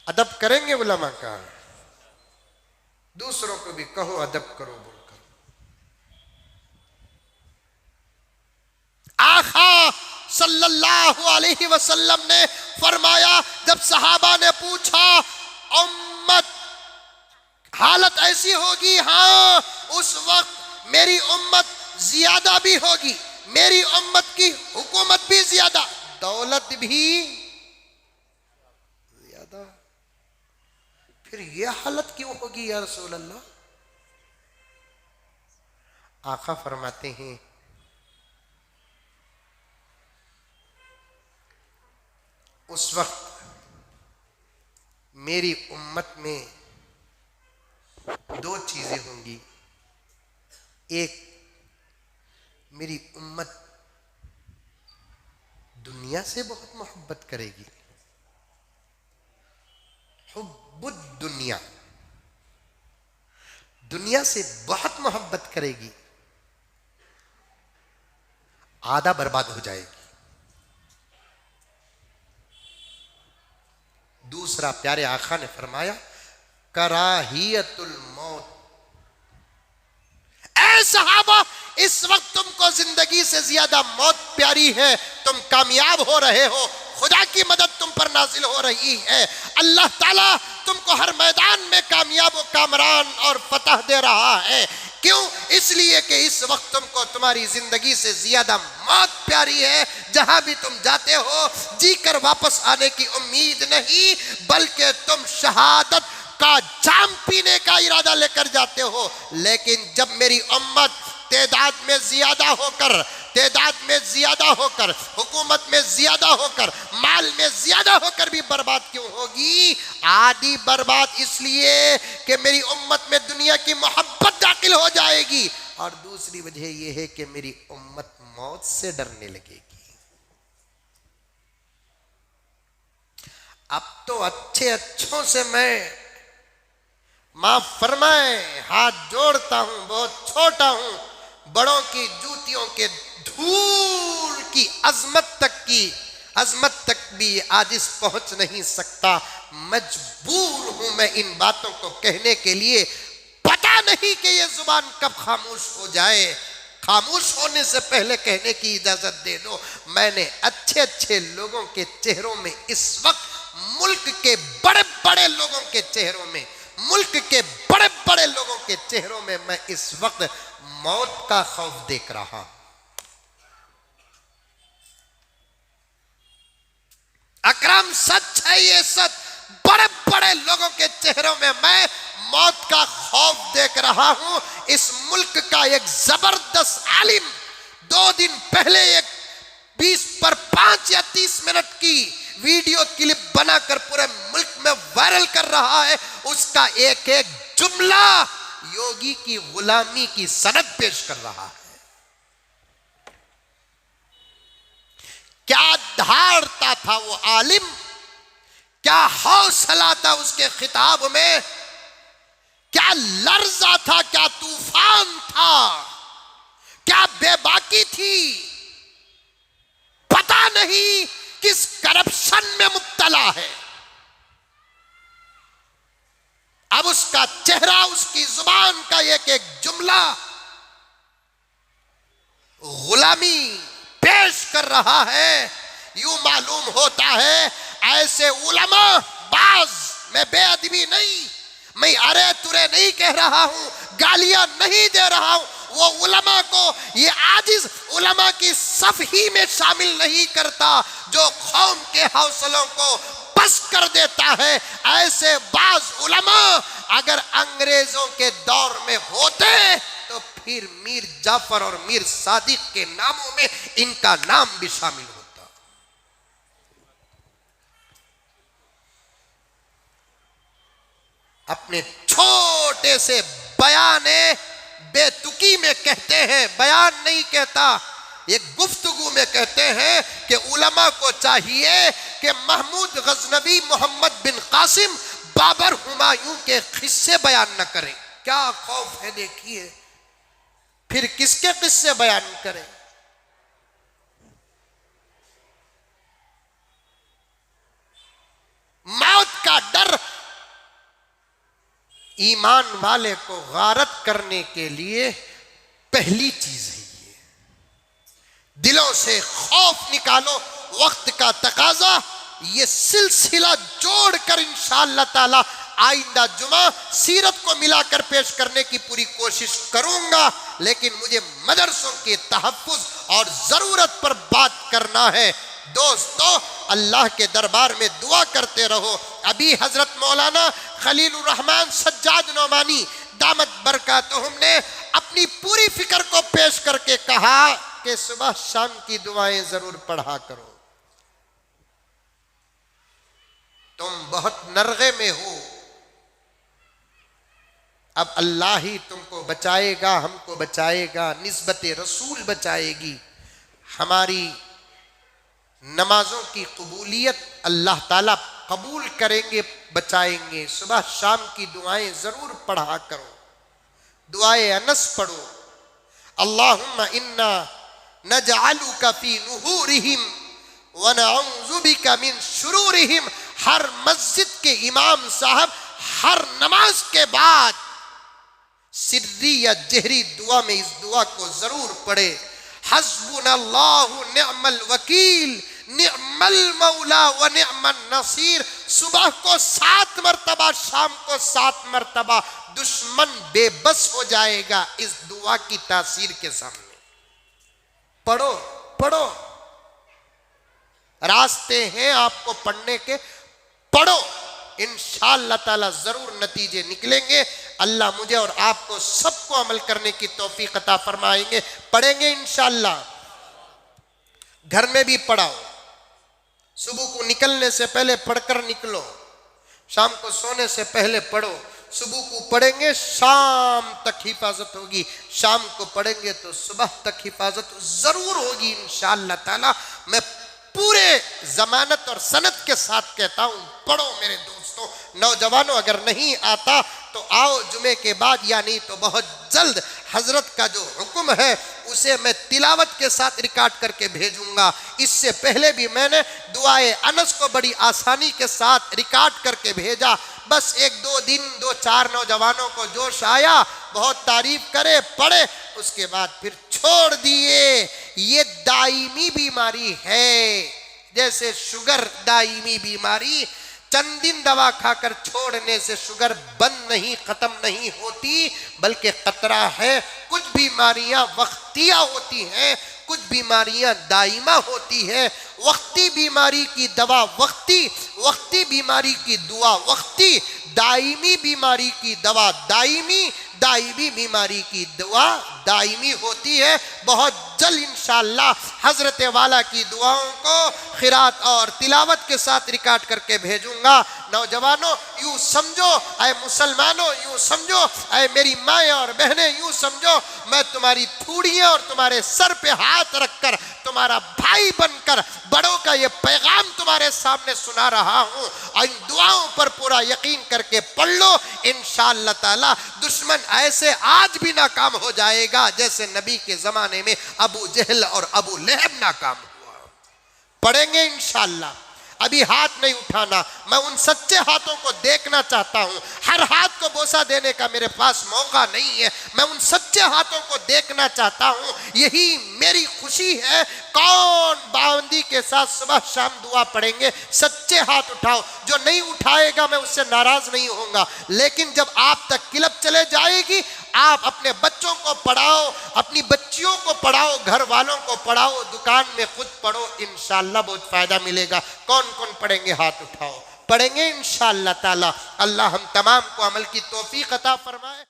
अदब करेंगे उलमा का, दूसरों को भी कहो अदब करो बोलकर। आका सल्लल्लाहु अलैहि वसल्लम ने फरमाया, जब सहाबा ने पूछा उम्मत हालत ऐसी होगी, हाँ उस वक्त मेरी उम्मत ज्यादा भी होगी, मेरी उम्मत की हुकूमत भी ज्यादा, दौलत भी ज्यादा। फिर यह हालत क्यों होगी या रसूल अल्लाह? आका फरमाते हैं उस वक्त मेरी उम्मत में 2 चीजें होंगी। एक, मेरी उम्मत दुनिया से बहुत मोहब्बत करेगी, हुब्बुद दुनिया, दुनिया से बहुत मोहब्बत करेगी, आधा बर्बाद हो जाएगी। दूसरा, प्यारे आका ने फरमाया कराहियतुल मौत। ऐ सहाबा, इस वक्त तुमको जिंदगी से ज्यादा मौत प्यारी है, तुम कामयाब हो रहे हो, खुदा की मदद तुम पर नाजिल हो रही है, अल्लाह ताला तुमको हर मैदान में कामयाब व कामरान और फतह दे रहा है। क्यों? इसलिए कि इस वक्त तुमको तुम्हारी जिंदगी से ज्यादा मौत प्यारी है। जहां भी तुम जाते हो जी कर वापस आने की उम्मीद नहीं, बल्कि तुम शहादत का जाम पीने का इरादा लेकर जाते हो। लेकिन जब मेरी उम्मत तादाद में ज्यादा होकर, हुकूमत में ज्यादा होकर, माल में ज्यादा होकर भी बर्बाद क्यों होगी? आधी बर्बाद इसलिए कि मेरी उम्मत में दुनिया की मोहब्बत दाखिल हो जाएगी, और दूसरी वजह यह है कि मेरी उम्मत मौत से डरने लगेगी। अब तो अच्छों से मैं माफ फरमाए हाथ जोड़ता हूं, बहुत छोटा हूं, बड़ों की जूतियों के धूल की अजमत तक भी आजिज पहुंच नहीं सकता। मजबूर हूं मैं इन बातों को कहने के लिए, पता नहीं कि ये जुबान कब खामोश हो जाए। खामोश होने से पहले कहने की इजाजत दे दो, मैंने अच्छे अच्छे लोगों के चेहरों में इस वक्त, मुल्क के बड़े बड़े लोगों के चेहरों में, मुल्क के बड़े बड़े लोगों के चेहरों में मैं इस वक्त मौत का खौफ देख रहा हूं। अकरम सच है, ये सच, बड़े बड़े लोगों के चेहरों में मैं मौत का खौफ देख रहा हूं। इस मुल्क का एक जबरदस्त आलिम 2 दिन पहले एक 20 पर 5 या 30 मिनट की वीडियो क्लिप बनाकर पूरे मुल्क में वायरल कर रहा है। उसका एक एक जुमला योगी की गुलामी की सनद पेश कर रहा है। क्या धारता था वो आलिम, क्या हौसला था उसके खिताब में, क्या लर्जा था, क्या तूफान था, क्या बेबाकी थी। पता नहीं किस करप्शन में मुब्तला है। अब उसका चेहरा, उसकी जुबान का एक एक जुमला गुलामी पेश कर रहा है। यूं मालूम होता है ऐसे उलमा, बाज, मैं बेअदबी नहीं, मैं अरे तुरे नहीं कह रहा हूं, गालियां नहीं दे रहा हूं, वो उलमा को, ये आजिज उलमा की सफ ही में शामिल नहीं करता जो कौम के हौसलों को बस कर देता है। ऐसे बाज उलमा अगर अंग्रेजों के दौर में होते तो फिर मीर जाफर और मीर सादिक के नामों में इनका नाम भी शामिल होता। अपने छोटे से बयाने बेतुकी में कहते हैं, बयान नहीं कहता, एक गुफ्तगू में कहते हैं कि उलमा को चाहिए कि महमूद गजनवी, मोहम्मद बिन कासिम, बाबर, हुमायूं के किस्से बयान न करें। क्या खौफ है देखिए, फिर किसके किस्से बयान करें। मौत का डर ईमान वाले को गारत करने के लिए पहली चीज है। ये दिलों से खौफ निकालो, वक्त का तकाजा। ये सिलसिला जोड़कर इंशाअल्लाह ताला आइंदा जुमा सीरत को मिलाकर पेश करने की पूरी कोशिश करूंगा, लेकिन मुझे मदरसों के तहफ्फुज और जरूरत पर बात करना है। दोस्तों, अल्लाह के दरबार में दुआ करते रहो। अभी हजरत मौलाना खलीलुर रहमान सज्जाद नौमानी दामत बरकातुहुम ने अपनी पूरी फिक्र को पेश करके कहा कि सुबह शाम की दुआएं जरूर पढ़ा करो। तुम बहुत नरगे में हो, अब अल्लाह ही तुमको बचाएगा, हमको बचाएगा, निस्बत रसूल बचाएगी। हमारी नमाजों की कबूलियत अल्लाह ताला कबूल करेंगे, बचाएंगे। सुबह शाम की दुआएं जरूर पढ़ा करो। दुआए अनस पढ़ो, अल्लाहुम्मा इन्ना नजअलुका फी नुहुरिहिम व नऊज़ु बिका मिन शुरूरिहिम। हर मस्जिद के इमाम साहब हर नमाज के बाद सिर्री या जहरी दुआ में इस दुआ को जरूर पढ़े। हस्बुनल्लाहु निअमल वकील निअमल मौला व निअमन नसीर। सुबह को 7 मरतबा, शाम को 7 मरतबा। दुश्मन बेबस हो जाएगा इस दुआ की तासीर के सामने। पढ़ो पढ़ो, रास्ते हैं आपको पढ़ने के, पढ़ो। इंशाअल्लाह ताला जरूर नतीजे निकलेंगे। अल्लाह मुझे और आपको सबको अमल करने की तौफीक अता फरमाएंगे। पढ़ेंगे इंशाअल्लाह। घर में भी पढ़ाओ, सुबह को निकलने से पहले पढ़कर निकलो, शाम को सोने से पहले पढ़ो। सुबह को पढ़ेंगे शाम तक हिफाजत होगी, शाम को पढ़ेंगे तो सुबह तक हिफाजत जरूर होगी इंशाअल्लाह ताला। मैं पूरे जमानत और सनद के साथ कहता हूं, पढ़ो मेरे दोस्तों। नौजवानों, अगर नहीं आता तो आओ जुमे के बाद, या नहीं तो बहुत जल्द हजरत का जो हुक्म है उसे मैं तिलावत के साथ रिकॉर्ड करके भेजूंगा। इससे पहले भी मैंने दुआए अनस को बड़ी आसानी के साथ रिकॉर्ड करके भेजा। बस 1-2 दिन 2-4 नौजवानों को जोश आया, बहुत तारीफ करे, पढ़े, उसके बाद फिर छोड़ दिए। ये दायमी बीमारी है, जैसे शुगर दायमी बीमारी, चंद दिन दवा खाकर छोड़ने से शुगर बंद नहीं, खत्म नहीं होती, बल्कि खतरा है। कुछ बीमारियां वक्तिया होती हैं, कुछ बीमारियां दाइमा होती है। वक्ती बीमारी की दवा वक्ती, वक्ती बीमारी की दुआ वक्ती, दाइमी बीमारी की दवा दाइमी, दाइमी बीमारी की दुआ दाइमी होती है। बहुत जल्द इंशाअल्लाह हजरत वाला की दुआओं को खिरात और तिलावत के साथ रिकॉर्ड करके भेजूंगा। नौजवानों यूं समझो, ऐ मुसलमानों यूं समझो, ऐ मेरी माएँ और बहनें यूं समझो, मैं तुम्हारी थूड़ियां और तुम्हारे सर पे हाथ रखकर तुम्हारा भाई बनकर बड़ों का ये पैगाम तुम्हारे सामने सुना रहा हूं। और इन दुआओं पर पूरा यकीन करके पढ़ लो, इंशाअल्लाह ताला दुश्मन ऐसे आज भी नाकाम हो जाएगा जैसे नबी के जमाने में अबू जहल और अबू लहब नाकाम हुआ। पढ़ेंगे इंशाअल्लाह। अभी हाथ नहीं उठाना, मैं उन सच्चे हाथों को देखना चाहता हूं। हर हाथ को बोसा देने का मेरे पास मौका नहीं है, मैं उन सच्चे हाथों को देखना चाहता हूं। यही मेरी खुशी है। कौन पाबंदी के साथ सुबह शाम दुआ पढ़ेंगे? सच्चे हाथ उठाओ। जो नहीं उठाएगा मैं उससे नाराज नहीं होऊंगा, लेकिन जब आप तक क्लिप चले जाएगी, आप अपने बच्चों को पढ़ाओ, अपनी बच्चियों को पढ़ाओ, घर वालों को पढ़ाओ, दुकान में खुद पढ़ो, इंशाअल्लाह बहुत फायदा मिलेगा। कौन कौन पढ़ेंगे? हाथ उठाओ। पढ़ेंगे इंशाअल्लाह ताला। अल्लाह हम तमाम को अमल की तौफीक अता फरमाए।